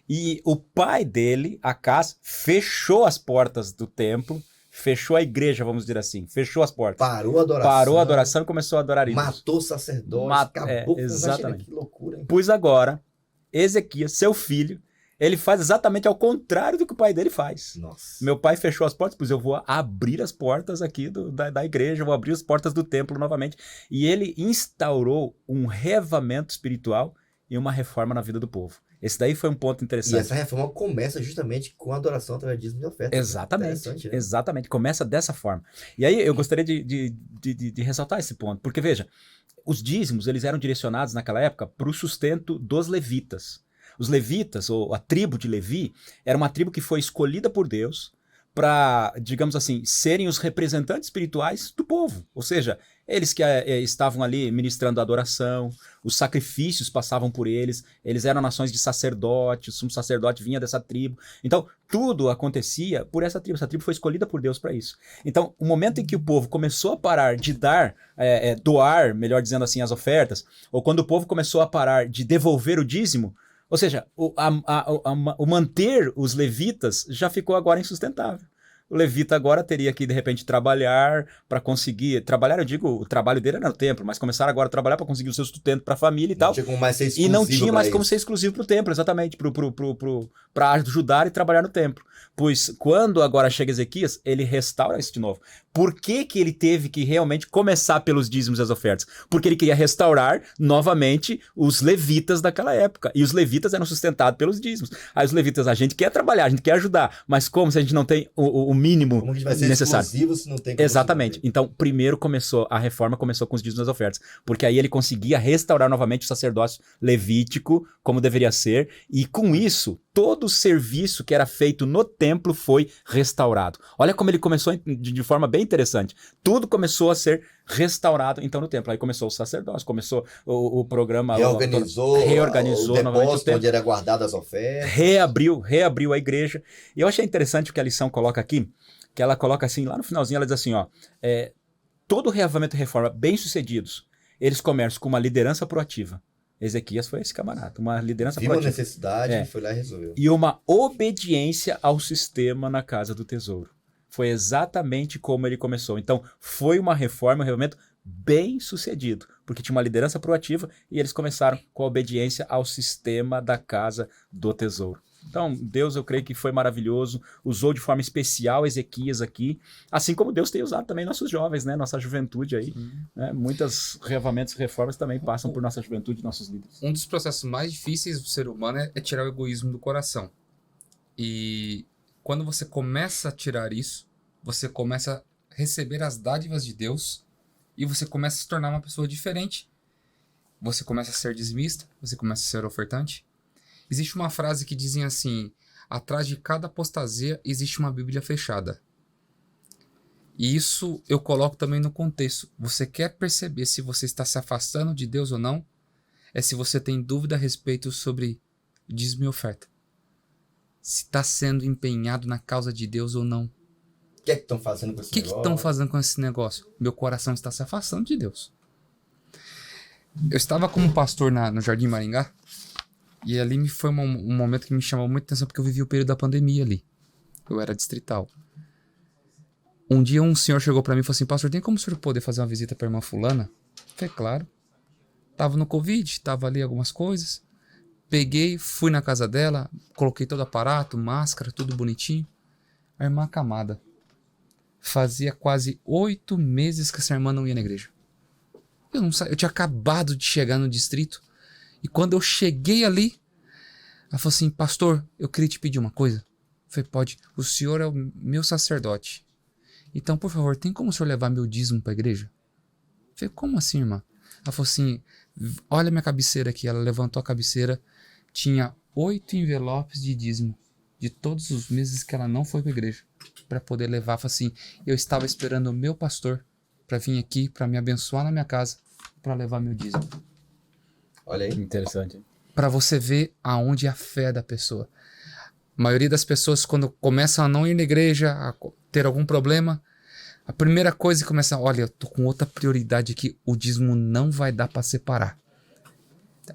E o pai dele, Acás, fechou as portas do templo, fechou a igreja, vamos dizer assim, fechou as portas.
Parou a adoração e
começou a adorar ídolos.
Matou sacerdotes, acabou com
exatamente.
Que loucura, hein?
Pois agora, Ezequias, seu filho, ele faz exatamente ao contrário do que o pai dele faz.
Nossa.
Meu pai fechou as portas, pois eu vou abrir as portas aqui da igreja, vou abrir as portas do templo novamente. E ele instaurou um reavamento espiritual e uma reforma na vida do povo. Esse daí foi um ponto interessante.
E essa reforma começa justamente com a adoração através de dízimo de oferta.
Exatamente,
né?
exatamente. Começa dessa forma. E aí eu gostaria de ressaltar esse ponto, porque veja, os dízimos eles eram direcionados naquela época para o sustento dos levitas. Os levitas, ou a tribo de Levi, era uma tribo que foi escolhida por Deus para, digamos assim, serem os representantes espirituais do povo. Ou seja, eles que estavam ali ministrando a adoração, os sacrifícios passavam por eles, eles eram nações de sacerdotes, o sumo sacerdote vinha dessa tribo. Então, tudo acontecia por essa tribo foi escolhida por Deus para isso. Então, o momento em que o povo começou a parar de doar, melhor dizendo assim, as ofertas, ou quando o povo começou a parar de devolver o dízimo, ou seja, o manter os levitas já ficou agora insustentável. O levita agora teria que, de repente, trabalhar para conseguir... Trabalhar, eu digo, o trabalho dele era no templo, mas começaram agora a trabalhar para conseguir o seu sustento para a família e tal.
Não tinha como mais ser exclusivo.
E não tinha mais como ser exclusivo para o templo, exatamente, para ajudar e trabalhar no templo. Pois quando agora chega Ezequias, ele restaura isso de novo. Por que ele teve que realmente começar pelos dízimos e as ofertas? Porque ele queria restaurar novamente os levitas daquela época. E os levitas eram sustentados pelos dízimos. Aí os levitas, a gente quer trabalhar, a gente quer ajudar, mas como se a gente não tem o mínimo
como a gente vai ser
necessário?
Exclusivo se não tem como.
Exatamente. Então, primeiro a reforma começou com os dízimos e as ofertas, porque aí ele conseguia restaurar novamente o sacerdócio levítico, como deveria ser, e com isso, todo o serviço que era feito no templo foi restaurado. Olha como ele começou de forma bem interessante. Tudo começou a ser restaurado, então, no templo. Aí começou o sacerdócio, começou o programa...
Reorganizou
o
depósito onde era guardado as ofertas.
Reabriu a igreja. E eu achei interessante o que a lição coloca aqui, que ela coloca assim, lá no finalzinho, ela diz assim, todo reavamento e reforma bem-sucedidos, eles começam com uma liderança proativa. Ezequias foi esse camarada, uma liderança proativa.
Viu a necessidade, foi lá e resolveu.
E uma obediência ao sistema na casa do tesouro. Foi exatamente como ele começou. Então, foi uma reforma, um reavamento bem sucedido, porque tinha uma liderança proativa e eles começaram com a obediência ao sistema da casa do tesouro. Então, Deus, eu creio que foi maravilhoso, usou de forma especial Ezequias aqui, assim como Deus tem usado também nossos jovens, né? Nossa juventude aí. Né? Muitas reavamentos e reformas também passam por nossa juventude e nossos líderes.
Um dos processos mais difíceis do ser humano é tirar o egoísmo do coração. E quando você começa a tirar isso, você começa a receber as dádivas de Deus e você começa a se tornar uma pessoa diferente. Você começa a ser dizimista, você começa a ser ofertante. Existe uma frase que dizem assim: atrás de cada apostasia existe uma Bíblia fechada. E isso eu coloco também no contexto. Você quer perceber se você está se afastando de Deus ou não? É se você tem dúvida a respeito sobre dízimo e oferta. Se está sendo empenhado na causa de Deus ou não.
O que é que estão fazendo com esse
O que
negócio?
estão fazendo com esse negócio? Meu coração está se afastando de Deus. Eu estava como pastor no Jardim Maringá. E ali foi um momento que me chamou muita atenção, porque eu vivi o período da pandemia ali. Eu era distrital. Um dia um senhor chegou pra mim e falou assim: pastor, tem como o senhor poder fazer uma visita pra irmã fulana? Eu falei, claro. Tava no Covid, tava ali algumas coisas. Peguei, fui na casa dela, coloquei todo o aparato, máscara, tudo bonitinho. A irmã acamada. Fazia quase 8 meses que essa irmã não ia na igreja. Eu tinha acabado de chegar no distrito. E quando eu cheguei ali, ela falou assim: pastor, eu queria te pedir uma coisa. Eu falei, pode. O senhor é o meu sacerdote. Então, por favor, tem como o senhor levar meu dízimo para a igreja? Eu falei, como assim, irmã? Ela falou assim: olha minha cabeceira aqui. Ela levantou a cabeceira. Tinha 8 envelopes de dízimo de todos os meses que ela não foi para a igreja, para poder levar. Ela falou assim: eu estava esperando o meu pastor para vir aqui, para me abençoar na minha casa, para levar meu dízimo.
Olha aí.
Interessante.
Para você ver aonde é a fé da pessoa. A maioria das pessoas, quando começam a não ir na igreja, a ter algum problema, a primeira coisa que começa: olha, eu tô com outra prioridade aqui, o dízimo não vai dar para separar.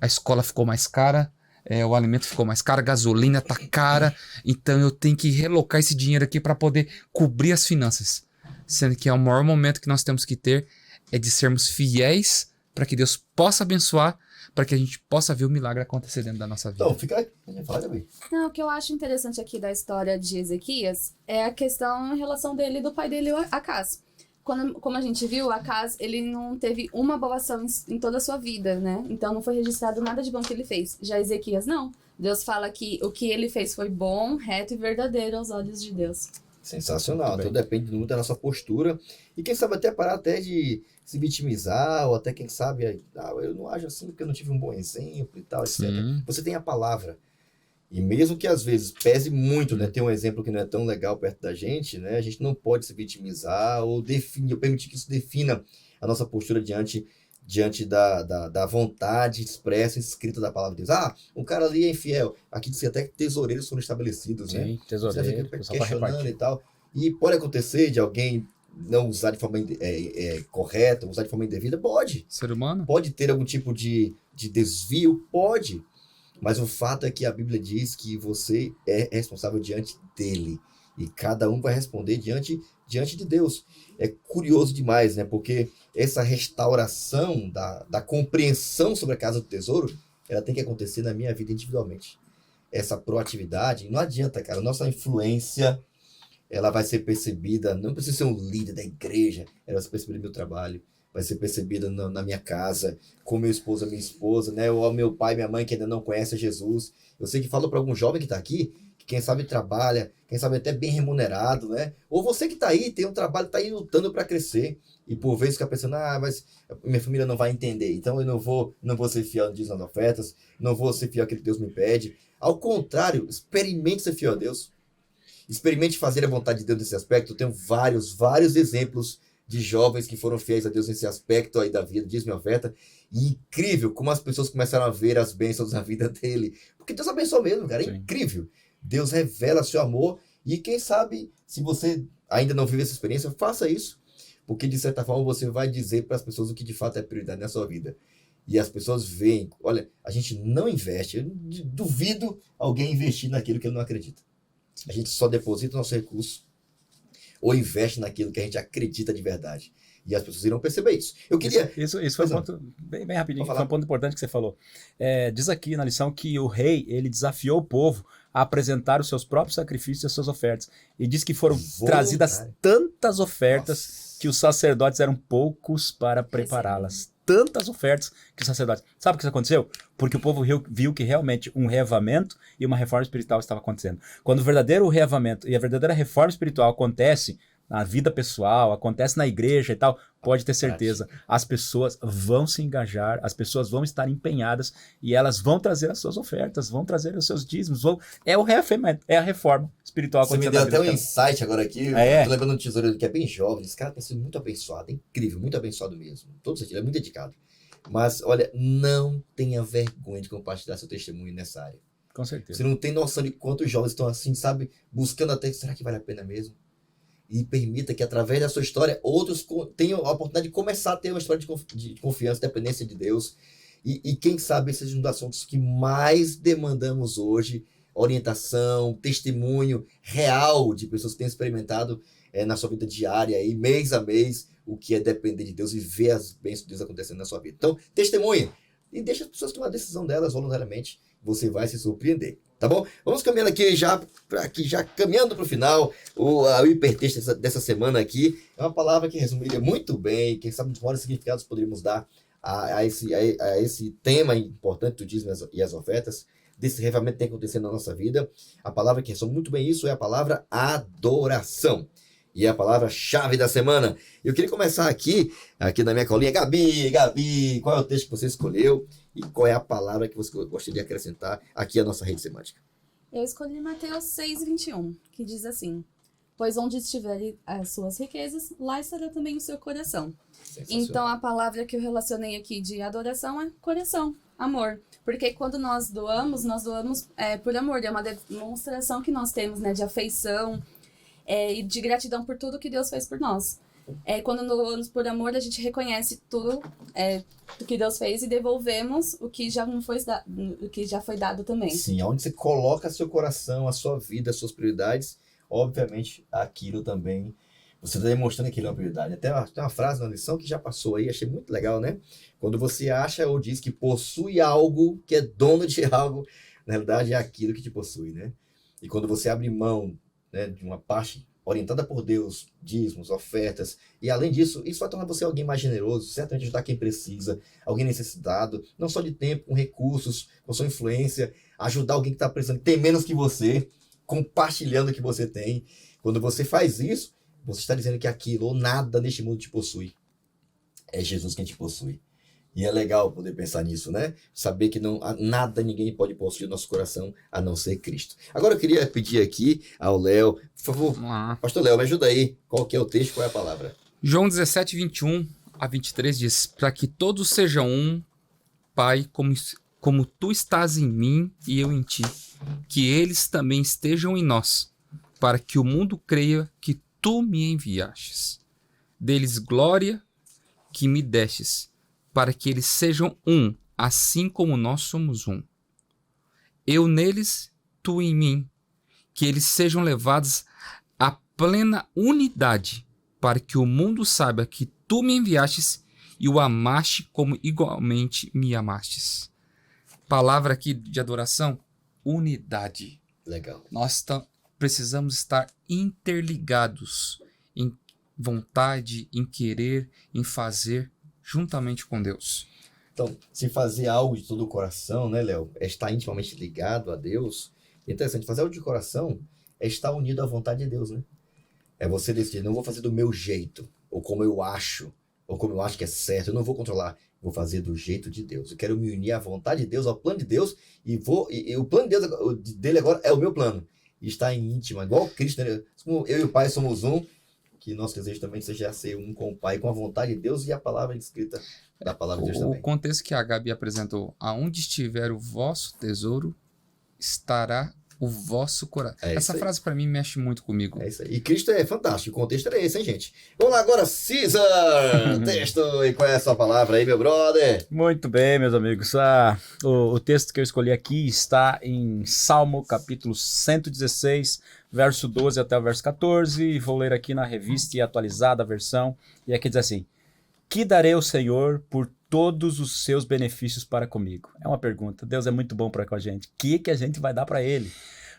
A escola ficou mais cara, o alimento ficou mais caro, a gasolina tá cara, então eu tenho que relocar esse dinheiro aqui para poder cobrir as finanças. Sendo que o maior momento que nós temos que ter é de sermos fiéis para que Deus possa abençoar, para que a gente possa ver o milagre acontecer dentro da nossa vida.
Então, fica aí. Fala, Gabi.
Não, o que eu acho interessante aqui da história de Ezequias é a questão em relação dele e do pai dele, Acaz. Como a gente viu, Acaz, ele não teve uma boa ação em toda a sua vida, né? Então não foi registrado nada de bom que ele fez. Já Ezequias, não. Deus fala que o que ele fez foi bom, reto e verdadeiro aos olhos de Deus.
Sensacional. Tudo depende muito da nossa postura. E quem sabe até parar até de se vitimizar, ou até quem sabe, eu não ajo assim porque eu não tive um bom exemplo e tal, etc.
Sim.
Você tem a palavra. E mesmo que às vezes pese muito, né, ter um exemplo que não é tão legal perto da gente, né, a gente não pode se vitimizar ou permitir que isso defina a nossa postura diante da vontade expressa, escrita da palavra de Deus. Um cara ali é infiel. Aqui diz que até que tesoureiros foram estabelecidos, né?
Sim,
Você
tesoureiro,
fica
pessoal pra
questionando
repartir.
e tal. E pode acontecer de alguém não usar de forma correta, usar de forma indevida? Pode.
Ser humano?
Pode ter algum tipo de desvio? Pode. Mas o fato é que a Bíblia diz que você é responsável diante dele. E cada um vai responder diante de Deus. É curioso demais, né? Porque essa restauração da compreensão sobre a casa do tesouro, ela tem que acontecer na minha vida individualmente. Essa proatividade, não adianta, cara. Nossa influência, ela vai ser percebida, não precisa ser um líder da igreja, ela vai ser percebida no meu trabalho, vai ser percebida na minha casa, com meu esposo, minha esposa, né? Ou meu pai, minha mãe que ainda não conhecem Jesus. Eu sei que falo para algum jovem que está aqui, que quem sabe trabalha, quem sabe até bem remunerado, né? Ou você que está aí, tem um trabalho, está aí lutando para crescer, e por vezes fica pensando, mas minha família não vai entender, então eu não vou ser fiel nas ofertas, não vou ser fiel àquilo que Deus me pede. Ao contrário, experimente ser fiel a Deus. Experimente fazer a vontade de Deus nesse aspecto. Eu tenho vários exemplos de jovens que foram fiéis a Deus nesse aspecto aí da vida, dízimo e oferta. E incrível como as pessoas começaram a ver as bênçãos na vida dele. Porque Deus abençoa mesmo, cara. É
Sim.
Incrível. Deus revela seu amor. E quem sabe, se você ainda não vive essa experiência, faça isso. Porque de certa forma você vai dizer para as pessoas o que de fato é prioridade na sua vida. E as pessoas veem, olha, a gente não investe. Eu duvido alguém investir naquilo que ele não acredita. A gente só deposita o nosso recurso ou investe naquilo que a gente acredita de verdade. E as pessoas irão perceber isso. Eu queria...
Isso foi um ponto, bem rapidinho, foi um ponto importante que você falou. Diz aqui na lição que o rei, ele desafiou o povo a apresentar os seus próprios sacrifícios e as suas ofertas. E diz que foram trazidas tantas ofertas que os sacerdotes eram poucos para prepará-las. Tantas ofertas que os sacerdotes... Sabe o que isso aconteceu? Porque o povo viu que realmente um reavamento e uma reforma espiritual estava acontecendo. Quando o verdadeiro reavamento e a verdadeira reforma espiritual acontece na vida pessoal, acontece na igreja e tal, pode ter certeza, as pessoas vão se engajar, as pessoas vão estar empenhadas e elas vão trazer as suas ofertas, vão trazer os seus dízimos, é o reafirmamento, é a reforma espiritual acontecendo.
Você me deu até um insight agora aqui, tô lembrando um tesoureiro que é bem jovem, esse cara tem sido muito abençoado, é incrível, muito abençoado mesmo, todo sentido, é muito dedicado. Mas, olha, não tenha vergonha de compartilhar seu testemunho nessa área.
Com certeza.
Você não tem noção de quantos jovens estão assim, sabe, buscando até, será que vale a pena mesmo? E permita que, através da sua história, outros tenham a oportunidade de começar a ter uma história de confiança, dependência de Deus. E quem sabe esses são um dos assuntos que mais demandamos hoje, orientação, testemunho real de pessoas que têm experimentado na sua vida diária, aí, mês a mês, o que é depender de Deus e ver as bênçãos de Deus acontecendo na sua vida. Então, testemunhe e deixa as pessoas tomar a decisão delas voluntariamente. Você vai se surpreender. Tá bom? Vamos caminhando aqui já caminhando para o final. O hipertexto dessa semana aqui é uma palavra que resumiria muito bem, quem sabe os maiores significados poderíamos dar a esse tema importante do dízimo e as ofertas, desse reavamento que tem acontecendo na nossa vida. A palavra que resume muito bem isso é a palavra adoração. E é a palavra-chave da semana. Eu queria começar aqui na minha colinha. Gabi, qual é o texto que você escolheu? E qual é a palavra que você gostaria de acrescentar aqui à nossa rede semântica?
Eu escolhi Mateus 6:21, que diz assim: pois onde estiverem as suas riquezas, lá estará também o seu coração. Então a palavra que eu relacionei aqui de adoração é coração, amor. Porque quando nós doamos por amor. É uma demonstração que nós temos, né, de afeição e de gratidão por tudo que Deus fez por nós. Quando doamos por amor, a gente reconhece tudo que Deus fez e devolvemos o que já foi dado também.
Sim, onde você coloca seu coração, a sua vida, as suas prioridades, obviamente aquilo também, você está demonstrando que aquilo é uma prioridade. Tem uma frase na lição que já passou aí, achei muito legal, né? Quando você acha ou diz que possui algo, que é dono de algo, na realidade é aquilo que te possui, né? E quando você abre mão, né, de uma parte orientada por Deus, dízimos, ofertas, e além disso, isso vai tornar você alguém mais generoso, certamente ajudar quem precisa, alguém necessitado, não só de tempo, com recursos, com sua influência, ajudar alguém que está precisando, que tem menos que você, compartilhando o que você tem. Quando você faz isso, você está dizendo que aquilo ou nada neste mundo te possui. É Jesus quem te possui. E é legal poder pensar nisso, né? Saber que nada, ninguém pode possuir o nosso coração a não ser Cristo. Agora eu queria pedir aqui ao Léo, por favor, pastor Léo, me ajuda aí. Qual que é o texto, qual é a palavra?
João 17:21-23 diz: para que todos sejam um, Pai, como tu estás em mim e eu em ti, que eles também estejam em nós, para que o mundo creia que tu me enviastes. Deles glória que me destes, para que eles sejam um, assim como nós somos um. Eu neles, tu em mim, que eles sejam levados à plena unidade, para que o mundo saiba que tu me enviastes e o amaste como igualmente me amastes. Palavra aqui de adoração, unidade.
Legal.
Nós precisamos estar interligados em vontade, em querer, em fazer, juntamente com Deus.
Então, se fazer algo de todo o coração, né, Léo, é estar intimamente ligado a Deus. É interessante, fazer algo de coração é estar unido à vontade de Deus, né? É você decidir, não vou fazer do meu jeito, ou como eu acho que é certo, eu não vou controlar, vou fazer do jeito de Deus. Eu quero me unir à vontade de Deus, ao plano de Deus, e o plano de Deus, dele agora é o meu plano. E estar em íntima, igual Cristo, né? Eu e o Pai somos um, que nosso desejo também seja ser um com o Pai, com a vontade de Deus e a palavra escrita da palavra de Deus também.
O contexto que a Gabi apresentou, aonde estiver o vosso tesouro, estará o vosso coração.
É isso
Essa
aí.
frase pra mim mexe muito comigo.
É isso aí. E Cristo é fantástico. O contexto era esse, hein, gente? Vamos lá agora, César! Texto. E qual é a sua palavra aí, meu brother?
Muito bem, meus amigos. O texto que eu escolhi aqui está em Salmo, capítulo 116, verso 12 até o verso 14. Vou ler aqui na revista e atualizada a versão. E aqui diz assim: Que darei ao Senhor por todos os seus benefícios para comigo? É uma pergunta. Deus é muito bom para com a gente. O que a gente vai dar para ele?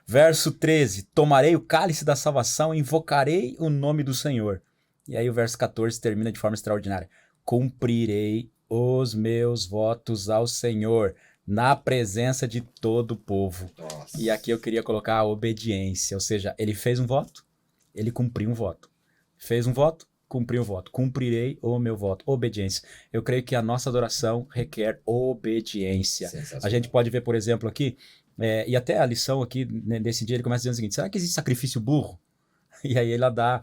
Verso 13: Tomarei o cálice da salvação e invocarei o nome do Senhor. E aí o verso 14 termina de forma extraordinária: Cumprirei os meus votos ao Senhor na presença de todo o povo.
Nossa.
E aqui eu queria colocar a obediência, ou seja, ele fez um voto, ele cumpriu um voto. Fez um voto, cumpriu o voto. Cumprirei o meu voto. Obediência. Eu creio que a nossa adoração requer obediência. A gente pode ver, por exemplo, aqui, e até a lição aqui, nesse dia, ele começa dizendo o seguinte: será que existe sacrifício burro? E aí ela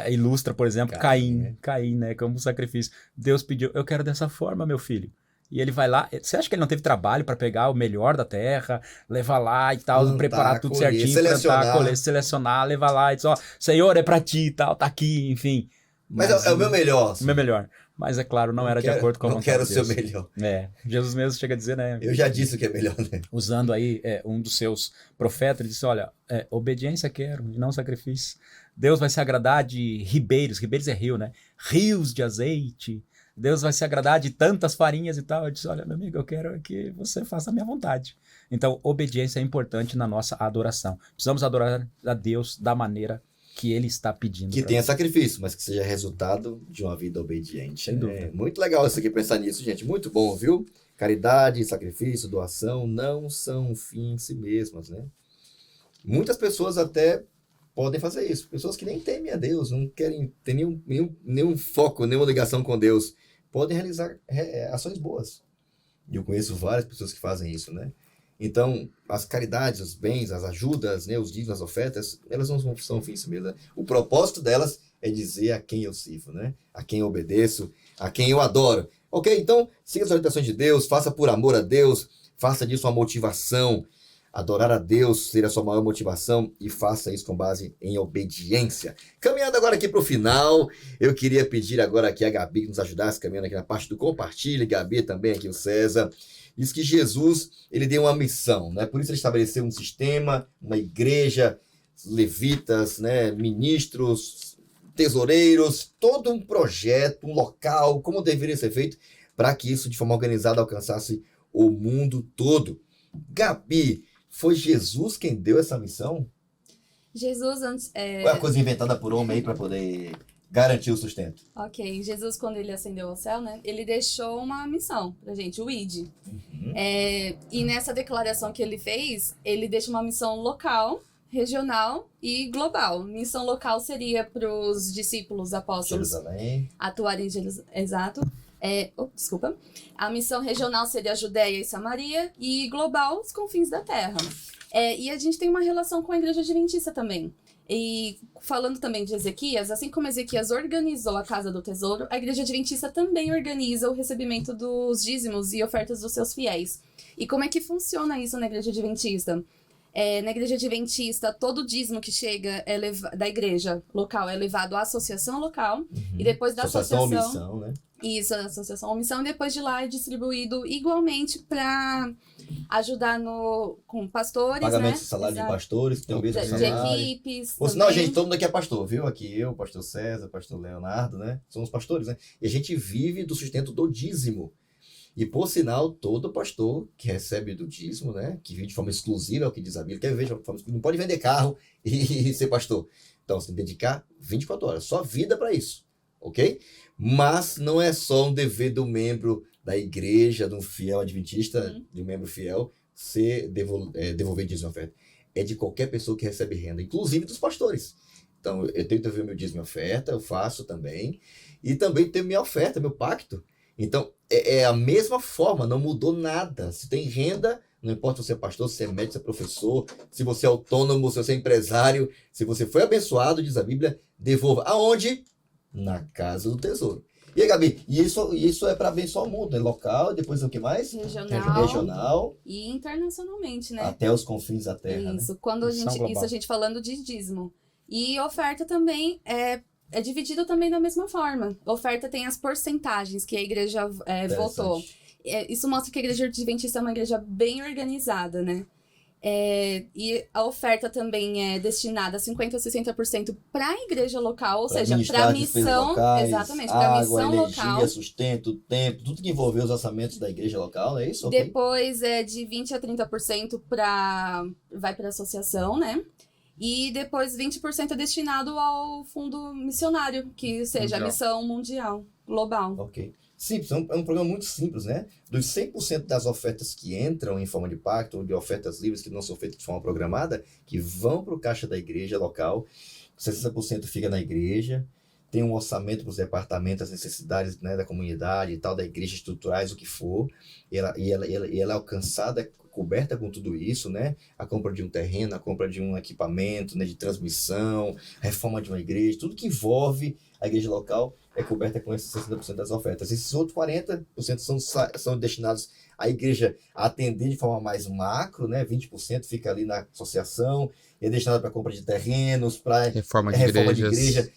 ilustra, por exemplo, Caim, né, como sacrifício. Deus pediu: eu quero dessa forma, meu filho. E ele vai lá. Você acha que ele não teve trabalho para pegar o melhor da terra, levar lá e tal,
Plantar,
preparar tudo
colher,
certinho,
selecionar.
plantar, colher, selecionar, levar lá e dizer: ó, Senhor, é para ti e tal, tá aqui, enfim.
Mas é o meu melhor.
O meu melhor. Mas é claro, não era de acordo com a
Não
vontade
quero
de
ser o
Deus.
melhor.
Jesus mesmo chega a dizer, né?
Eu já disse o que é melhor, né?
Usando aí um dos seus profetas, ele disse: olha, obediência quero e não sacrifício. Deus vai se agradar de ribeiros é rio, né? Rios de azeite. Deus vai se agradar de tantas farinhas e tal. Eu disse: olha, meu amigo, eu quero que você faça a minha vontade. Então, obediência é importante na nossa adoração. Precisamos adorar a Deus da maneira que Ele está pedindo.
Que tenha sacrifício, mas que seja resultado de uma vida obediente.
Sem dúvida.
Muito legal isso aqui, pensar nisso, gente. Muito bom, viu? Caridade, sacrifício, doação não são um fim em si mesmas, né? Muitas pessoas até podem fazer isso. Pessoas que nem temem a Deus, não querem ter nenhum foco, nenhuma ligação com Deus, podem realizar ações boas. E eu conheço várias pessoas que fazem isso, né? Então, as caridades, os bens, as ajudas, né, os dízimos, as ofertas, elas não são fim em si mesmo. Né? O propósito delas é dizer a quem eu sirvo, né? A quem eu obedeço, a quem eu adoro. Ok? Então, siga as orientações de Deus, faça por amor a Deus, faça disso uma motivação. Adorar a Deus ser a sua maior motivação e faça isso com base em obediência. Caminhando agora aqui para o final, eu queria pedir agora aqui a Gabi que nos ajudasse caminhando aqui na parte do compartilhe. Gabi também aqui, o César. Diz que Jesus, ele deu uma missão, né? Por isso ele estabeleceu um sistema, uma igreja, levitas, né? Ministros, tesoureiros, todo um projeto, um local, como deveria ser feito para que isso de forma organizada alcançasse o mundo todo. Gabi, foi Jesus quem deu essa missão?
Jesus antes...
Ou é uma coisa inventada por homem aí para poder garantir o sustento?
Ok, Jesus, quando ele ascendeu ao céu, né, ele deixou uma missão pra gente, o ID. E nessa declaração que ele fez, ele deixa uma missão local, regional e global. Missão local seria para os discípulos apóstolos
Jerusalém.
atuarem em Jerusalém. Exato. Desculpa. A missão regional seria a Judéia e Samaria, e global, os confins da terra. E a gente tem uma relação com a Igreja Adventista também. E falando também de Ezequias, assim como Ezequias organizou a Casa do Tesouro, a Igreja Adventista também organiza o recebimento dos dízimos e ofertas dos seus fiéis. E como é que funciona isso na Igreja Adventista? Na Igreja Adventista, todo dízimo que chega da igreja local é levado à associação local, e depois da associação...
ou missão, né?
Isso, a associação ou missão, e depois de lá é distribuído igualmente para ajudar com pastores,
Pagamento
né?
de salário
Exato.
de pastores, que tem um vídeo de
de
salário.
equipes.
Por sinal,
também.
gente, todo mundo aqui é pastor, viu? Aqui eu, pastor César, pastor Leonardo, né? Somos pastores, né? E a gente vive do sustento do dízimo. E, por sinal, todo pastor que recebe do dízimo, né? Que vive de forma exclusiva, é o que diz a Bíblia, quer viver de forma exclusiva, não pode vender carro e ser pastor. Então, você tem que dedicar 24 horas, só vida para isso, ok? Mas não é só um dever do membro da igreja, de um fiel adventista, de um membro fiel, devolver dízimo e oferta. É de qualquer pessoa que recebe renda, inclusive dos pastores. Então, eu tenho que devolver meu dízimo e oferta, eu faço também. E também tenho minha oferta, meu pacto. Então, é a mesma forma, não mudou nada. Se tem renda, não importa se você é pastor, se você é médico, se é professor, se você é autônomo, se você é empresário, se você foi abençoado, diz a Bíblia, devolva. Aonde? Na casa do tesouro. E aí, Gabi, isso é para abençoar o mundo, né? Local, depois o que mais? Regional.
E internacionalmente, né?
Até os confins da terra,
Isso,
né?
quando
Missão global.
isso a gente falando de dízimo. E oferta também é dividido também da mesma forma. Oferta tem as porcentagens que a igreja votou. Isso mostra que a igreja adventista é uma igreja bem organizada, né? E a oferta também é destinada 50% a 60% para a igreja local, ou seja, para a missão,
locais,
exatamente, para a missão
energia,
local.
sustento, tempo, tudo que envolveu os orçamentos da igreja local, não é isso?
Depois de 20% a 30% vai para a associação, né? E depois 20% é destinado ao fundo missionário, que seja a missão mundial, global.
Ok. Simples, é um programa muito simples, né? Dos 100% das ofertas que entram em forma de pacto, ou de ofertas livres que não são feitas de forma programada, que vão para o caixa da igreja local, 60% fica na igreja, tem um orçamento para os departamentos, as necessidades, né, da comunidade e tal, da igreja, estruturais, o que for, e ela é alcançada, coberta com tudo isso, né? A compra de um terreno, a compra de um equipamento, né, de transmissão, reforma de uma igreja, tudo que envolve a igreja local é coberta com esses 60% das ofertas. Esses outros 40% são destinados à igreja a atender de forma mais macro, né? 20% fica ali na associação, é destinado para compra de terrenos, para
Reforma de
igreja,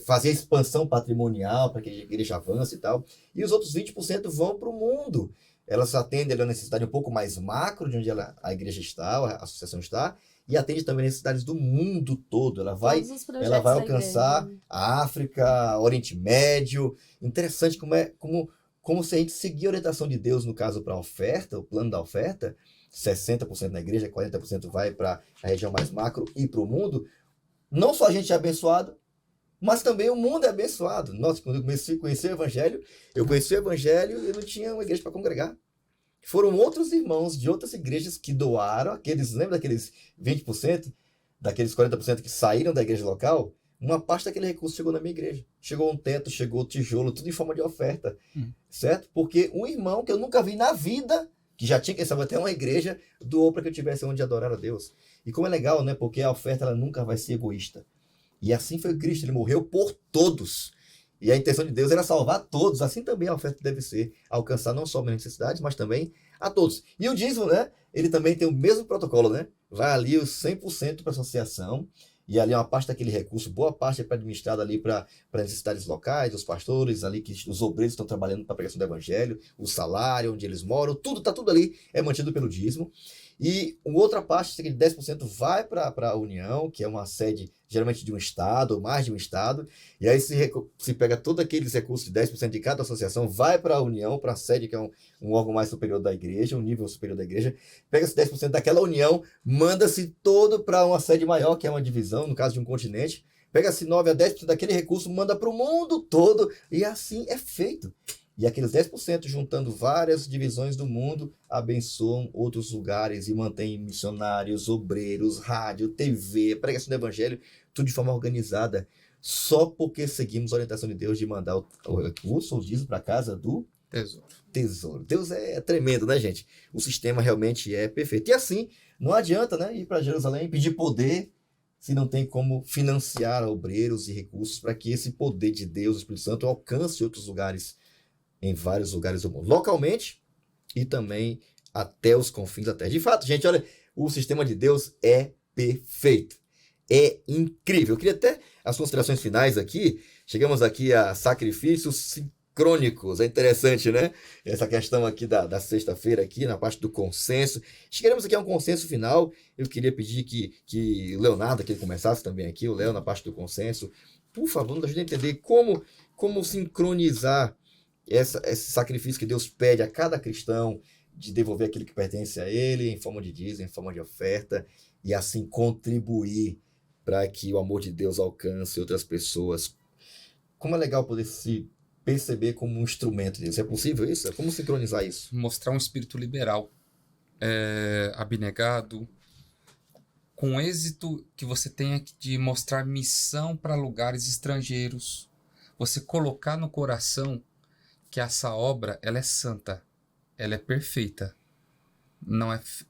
fazer expansão patrimonial para que a igreja avance e tal. E os outros 20% vão para o mundo. Elas atendem a necessidade um pouco mais macro de onde a igreja está, a associação está, e atende também necessidades do mundo todo. Ela vai alcançar a África, Oriente Médio. Interessante como se a gente seguir a orientação de Deus, no caso, para a oferta, o plano da oferta, 60% na igreja, 40% vai para a região mais macro e para o mundo. Não só a gente é abençoado, mas também o mundo é abençoado. Nossa, quando eu comecei a conhecer o Evangelho e eu não tinha uma igreja para congregar. Foram outros irmãos de outras igrejas que doaram, lembra daqueles 20%, daqueles 40% que saíram da igreja local? Uma parte daquele recurso chegou na minha igreja. Chegou um teto, chegou tijolo, tudo em forma de oferta. Certo? Porque um irmão que eu nunca vi na vida, que já tinha, quem sabe, até uma igreja, doou para que eu tivesse onde adorar a Deus. E como é legal, né? Porque a oferta ela nunca vai ser egoísta. E assim foi Cristo, ele morreu por todos. E a intenção de Deus era salvar todos. Assim também a oferta deve ser, alcançar não só as necessidades, mas também a todos. E o dízimo, né? Ele também tem o mesmo protocolo, né? Vai ali os 100% para a associação, e ali uma parte daquele recurso, boa parte é para administrada ali para necessidades locais, os pastores ali, que os obreiros estão trabalhando para a pregação do evangelho, o salário, onde eles moram, tá tudo ali, é mantido pelo dízimo. E outra parte, de 10%, vai para a União, que é uma sede geralmente de um estado, ou mais de um estado, e aí se pega todos aqueles recursos de 10% de cada associação, vai para a União, para a sede, que é um órgão mais superior da igreja, um nível superior da igreja, pega-se 10% daquela União, manda-se todo para uma sede maior, que é uma divisão, no caso de um continente, pega-se 9 a 10% daquele recurso, manda para o mundo todo, e assim é feito. E aqueles 10%, juntando várias divisões do mundo, abençoam outros lugares e mantêm missionários, obreiros, rádio, TV, pregação do evangelho, tudo de forma organizada, só porque seguimos a orientação de Deus de mandar o recurso, o dízimo, para a casa do tesouro. Deus é tremendo, né, gente? O sistema realmente é perfeito. E assim, não adianta, né, ir para Jerusalém e pedir poder, se não tem como financiar obreiros e recursos para que esse poder de Deus, o Espírito Santo, alcance outros lugares, em vários lugares do mundo, localmente e também até os confins da terra. De fato, gente, olha, o sistema de Deus é perfeito, é incrível. Eu queria até as considerações finais aqui. Chegamos aqui a sacrifícios sincrônicos, é interessante, né? Essa questão aqui da sexta-feira, aqui na parte do consenso. Chegaremos aqui a um consenso final. Eu queria pedir que o Leonardo aqui começasse também aqui, o Léo na parte do consenso. Por favor, nos ajude a entender como sincronizar esse sacrifício que Deus pede a cada cristão, de devolver aquilo que pertence a ele, em forma de dízimo, em forma de oferta, e assim contribuir para que o amor de Deus alcance outras pessoas. Como é legal poder se perceber como um instrumento de Deus. É possível isso? Como sincronizar isso?
Mostrar um espírito liberal, abnegado, com êxito que você tenha de mostrar missão para lugares estrangeiros. Você colocar no coração que essa obra, ela é santa, ela é perfeita.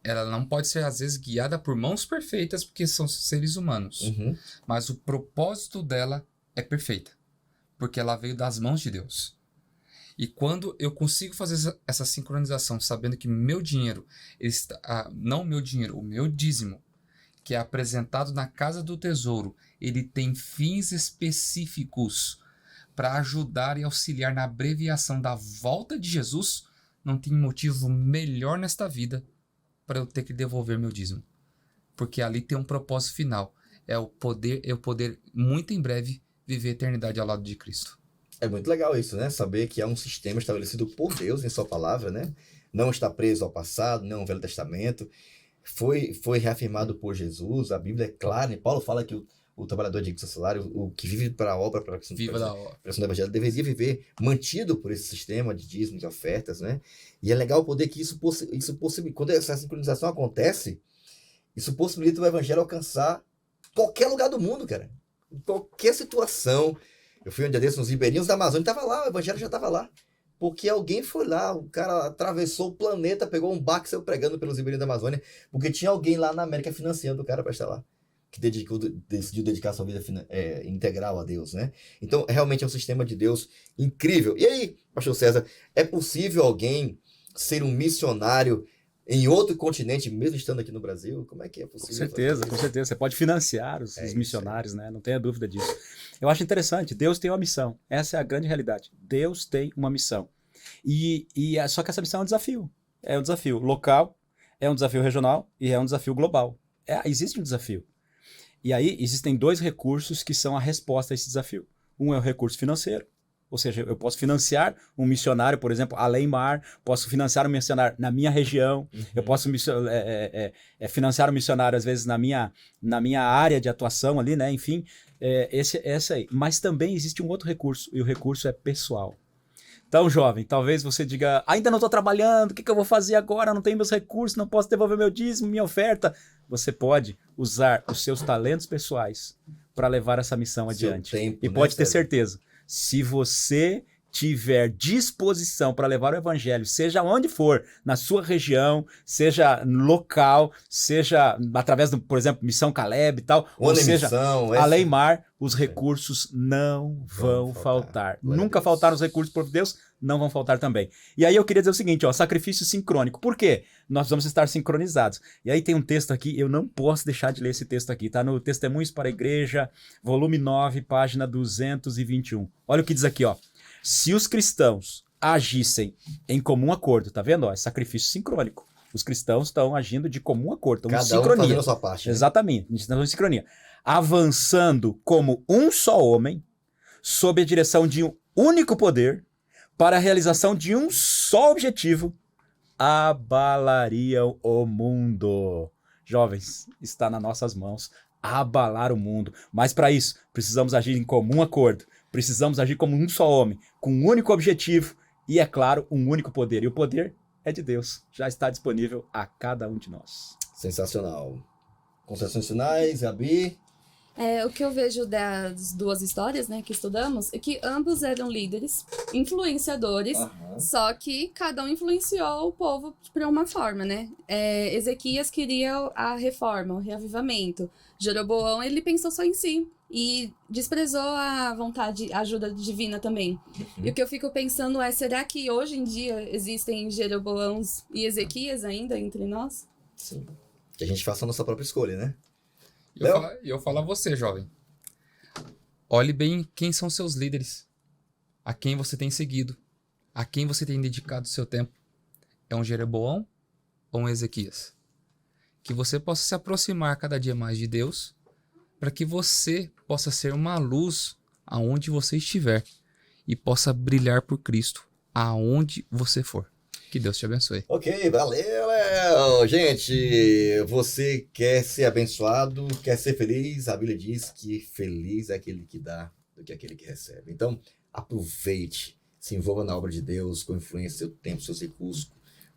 Ela não pode ser, às vezes, guiada por mãos perfeitas, porque são seres humanos. Mas o propósito dela é perfeita, porque ela veio das mãos de Deus. E quando eu consigo fazer essa sincronização, sabendo que meu dinheiro, não meu dinheiro, o meu dízimo, que é apresentado na casa do tesouro, ele tem fins específicos para ajudar e auxiliar na abreviação da volta de Jesus, não tem motivo melhor nesta vida para eu ter que devolver meu dízimo. Porque ali tem um propósito final. É eu poder muito em breve viver a eternidade ao lado de Cristo.
É muito legal isso, né? Saber que há um sistema estabelecido por Deus em sua palavra, né? Não está preso ao passado, não ao Velho Testamento. Foi reafirmado por Jesus, a Bíblia é clara, e Paulo fala que o trabalhador de seu salário, o que vive para a obra, para a pregação do Evangelho, deveria viver mantido por esse sistema de dízimos e ofertas, né? E é legal poder que isso possibilita, quando essa sincronização acontece, isso possibilita o Evangelho alcançar qualquer lugar do mundo, cara. Em qualquer situação. Eu fui um dia desses nos ribeirinhos da Amazônia, estava lá, o Evangelho já estava lá. Porque alguém foi lá, o cara atravessou o planeta, pegou um barco e saiu pregando pelos ribeirinhos da Amazônia, porque tinha alguém lá na América financiando o cara para estar lá, que decidiu dedicar sua vida integral a Deus, né? Então, realmente é um sistema de Deus incrível. E aí, pastor César, é possível alguém ser um missionário em outro continente, mesmo estando aqui no Brasil? Como é que é possível?
Com certeza. Você pode financiar os missionários, né? Não tenha dúvida disso. Eu acho interessante, Deus tem uma missão. Essa é a grande realidade. Deus tem uma missão. Só que essa missão é um desafio. É um desafio local, é um desafio regional e é um desafio global. Existe um desafio. E aí existem 2 recursos que são a resposta a esse desafio. Um é o recurso financeiro. Ou seja, eu posso financiar um missionário, por exemplo, além mar, posso financiar um missionário na minha região, eu posso financiar um missionário, às vezes, na minha área de atuação ali, né? Enfim, esse aí. Mas também existe um outro recurso, e o recurso é pessoal. Então, jovem, talvez você diga, ainda não estou trabalhando, o que eu vou fazer agora? Não tenho meus recursos, não posso devolver meu dízimo, minha oferta. Você pode usar os seus talentos pessoais para levar essa missão adiante. E pode ter certeza. Se você tiver disposição para levar o evangelho, seja onde for, na sua região, seja local, seja através do, por exemplo, Missão Caleb e tal, ou seja, além mar, os recursos não vão faltar. Nunca faltaram os recursos por Deus, não vão faltar também. E aí eu queria dizer o seguinte, sacrifício sincrônico. Por quê? Nós vamos estar sincronizados. E aí tem um texto aqui, eu não posso deixar de ler esse texto aqui, tá no Testemunhos para a Igreja, volume 9, página 221. Olha o que diz aqui, Se os cristãos agissem em comum acordo, tá vendo? É sacrifício sincrônico. Os cristãos estão agindo de comum acordo, estão em sincronia.
Fazendo a sua parte. Né?
Exatamente, estão em sincronia. Avançando como um só homem, sob a direção de um único poder, para a realização de um só objetivo, abalariam o mundo. Jovens, está nas nossas mãos abalar o mundo. Mas para isso, precisamos agir em comum acordo. Precisamos agir como um só homem, com um único objetivo e, é claro, um único poder. E o poder é de Deus. Já está disponível a cada um de nós.
Sensacional. Considerações finais, Gabi?
O que eu vejo das 2 histórias, né, que estudamos, é que ambos eram líderes, influenciadores, só que cada um influenciou o povo para uma forma, né? Ezequias queria a reforma, o reavivamento. Jeroboão, ele pensou só em si e desprezou a vontade, a ajuda divina também. E o que eu fico pensando será que hoje em dia existem Jeroboãos e Ezequias ainda entre nós?
Sim. Que a gente faça a nossa própria escolha, né?
Eu falo a você, jovem. Olhe bem quem são seus líderes. A quem você tem seguido. A quem você tem dedicado o seu tempo. É um Jeroboão ou um Ezequias? Que você possa se aproximar cada dia mais de Deus, para que você possa ser uma luz aonde você estiver e possa brilhar por Cristo aonde você for. Que Deus te abençoe.
Ok, valeu, Léo. Gente, você quer ser abençoado, quer ser feliz? A Bíblia diz que feliz é aquele que dá do que aquele que recebe. Então, aproveite, se envolva na obra de Deus, com influência, seu tempo, seus recursos,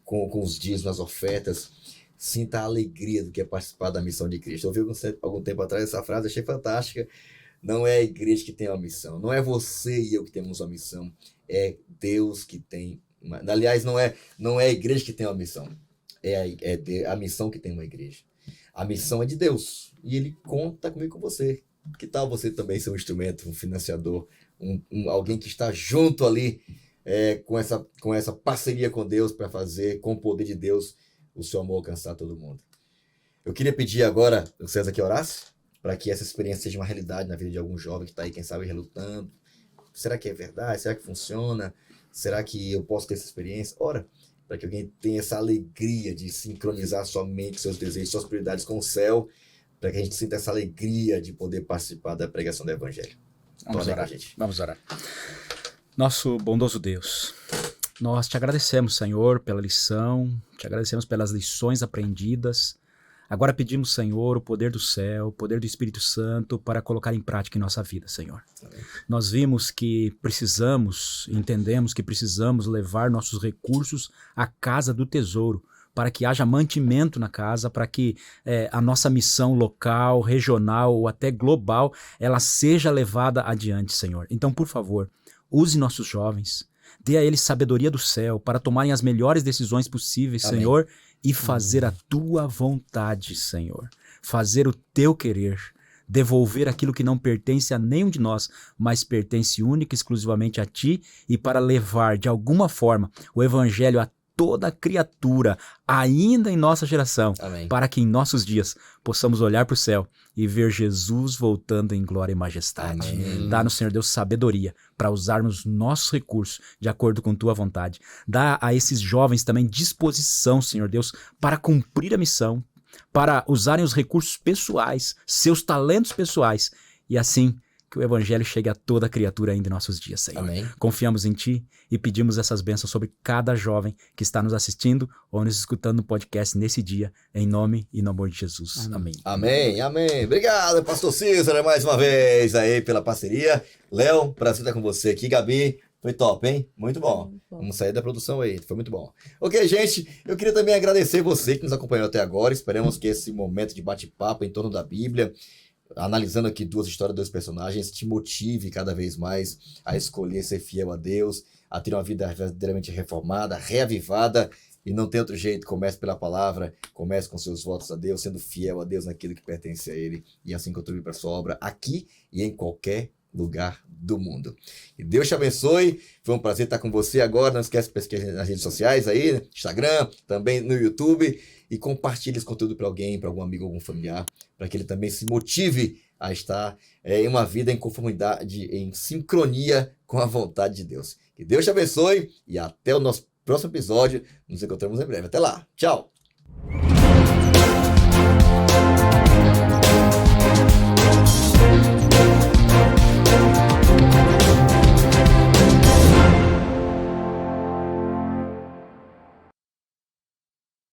com os dízimos, as ofertas. Sinta a alegria do que é participar da missão de Cristo. Eu ouvi algum tempo atrás essa frase, achei fantástica. Não é a igreja que tem uma missão, não é você e eu que temos uma missão, é Deus que tem. Aliás, não é a igreja que tem uma missão, é a missão que tem uma igreja. A missão é de Deus e Ele conta comigo, com você. Que tal você também ser um instrumento, um financiador, alguém que está junto ali com essa parceria com Deus para fazer, com o poder de Deus, o seu amor alcançar todo mundo. Eu queria pedir agora, o César, que orasse, para que essa experiência seja uma realidade na vida de algum jovem que está aí, quem sabe, relutando. Será que é verdade? Será que funciona? Será que eu posso ter essa experiência? Ora, para que alguém tenha essa alegria de sincronizar sua mente, seus desejos, suas prioridades com o céu, para que a gente sinta essa alegria de poder participar da pregação do Evangelho.
Vamos
Torne
orar.
com a gente.
Vamos orar. Nosso bondoso Deus, nós te agradecemos, Senhor, pela lição, te agradecemos pelas lições aprendidas. Agora pedimos, Senhor, o poder do céu, o poder do Espírito Santo para colocar em prática em nossa vida, Senhor.
Amém.
Nós vimos que entendemos que precisamos levar nossos recursos à casa do tesouro, para que haja mantimento na casa, para que a nossa missão local, regional ou até global, ela seja levada adiante, Senhor. Então, por favor, use nossos jovens, dê a eles sabedoria do céu para tomarem as melhores decisões possíveis,
Amém.
Senhor, e fazer a tua vontade, Senhor. Fazer o teu querer. Devolver aquilo que não pertence a nenhum de nós, mas pertence única e exclusivamente a ti, e para levar, de alguma forma, o evangelho a toda criatura, ainda em nossa geração,
Amém.
para que em nossos dias possamos olhar para o céu e ver Jesus voltando em glória e majestade.
Amém.
Dá-nos, Senhor Deus, sabedoria para usarmos nossos recursos de acordo com tua vontade. Dá a esses jovens também disposição, Senhor Deus, para cumprir a missão, para usarem os recursos pessoais, seus talentos pessoais, e assim que o evangelho chegue a toda criatura ainda em nossos dias, Senhor.
Amém.
Confiamos em ti e pedimos essas bênçãos sobre cada jovem que está nos assistindo ou nos escutando no podcast nesse dia, em nome e no amor de Jesus. Amém.
Amém, amém. Obrigado, pastor Cícero, mais uma vez aí pela parceria. Léo, prazer estar com você aqui. Gabi, foi top, hein? Muito bom.
Muito bom.
Vamos sair da produção aí, foi muito bom. Ok, gente, eu queria também agradecer você que nos acompanhou até agora. Esperamos que esse momento de bate-papo em torno da Bíblia, analisando aqui duas histórias, dois personagens, te motive cada vez mais a escolher ser fiel a Deus, a ter uma vida verdadeiramente reformada, reavivada, e não tem outro jeito. Comece pela palavra, comece com seus votos a Deus, sendo fiel a Deus naquilo que pertence a Ele, e assim contribuir para a sua obra aqui e em qualquer lugar do mundo. E Deus te abençoe, foi um prazer estar com você agora. Não esquece de pesquisar nas redes sociais aí, Instagram, também no YouTube, e compartilhe esse conteúdo para alguém, para algum amigo, algum familiar, para que ele também se motive a estar em uma vida em conformidade, em sincronia com a vontade de Deus. Que Deus te abençoe e até o nosso próximo episódio. Nos encontramos em breve. Até lá. Tchau.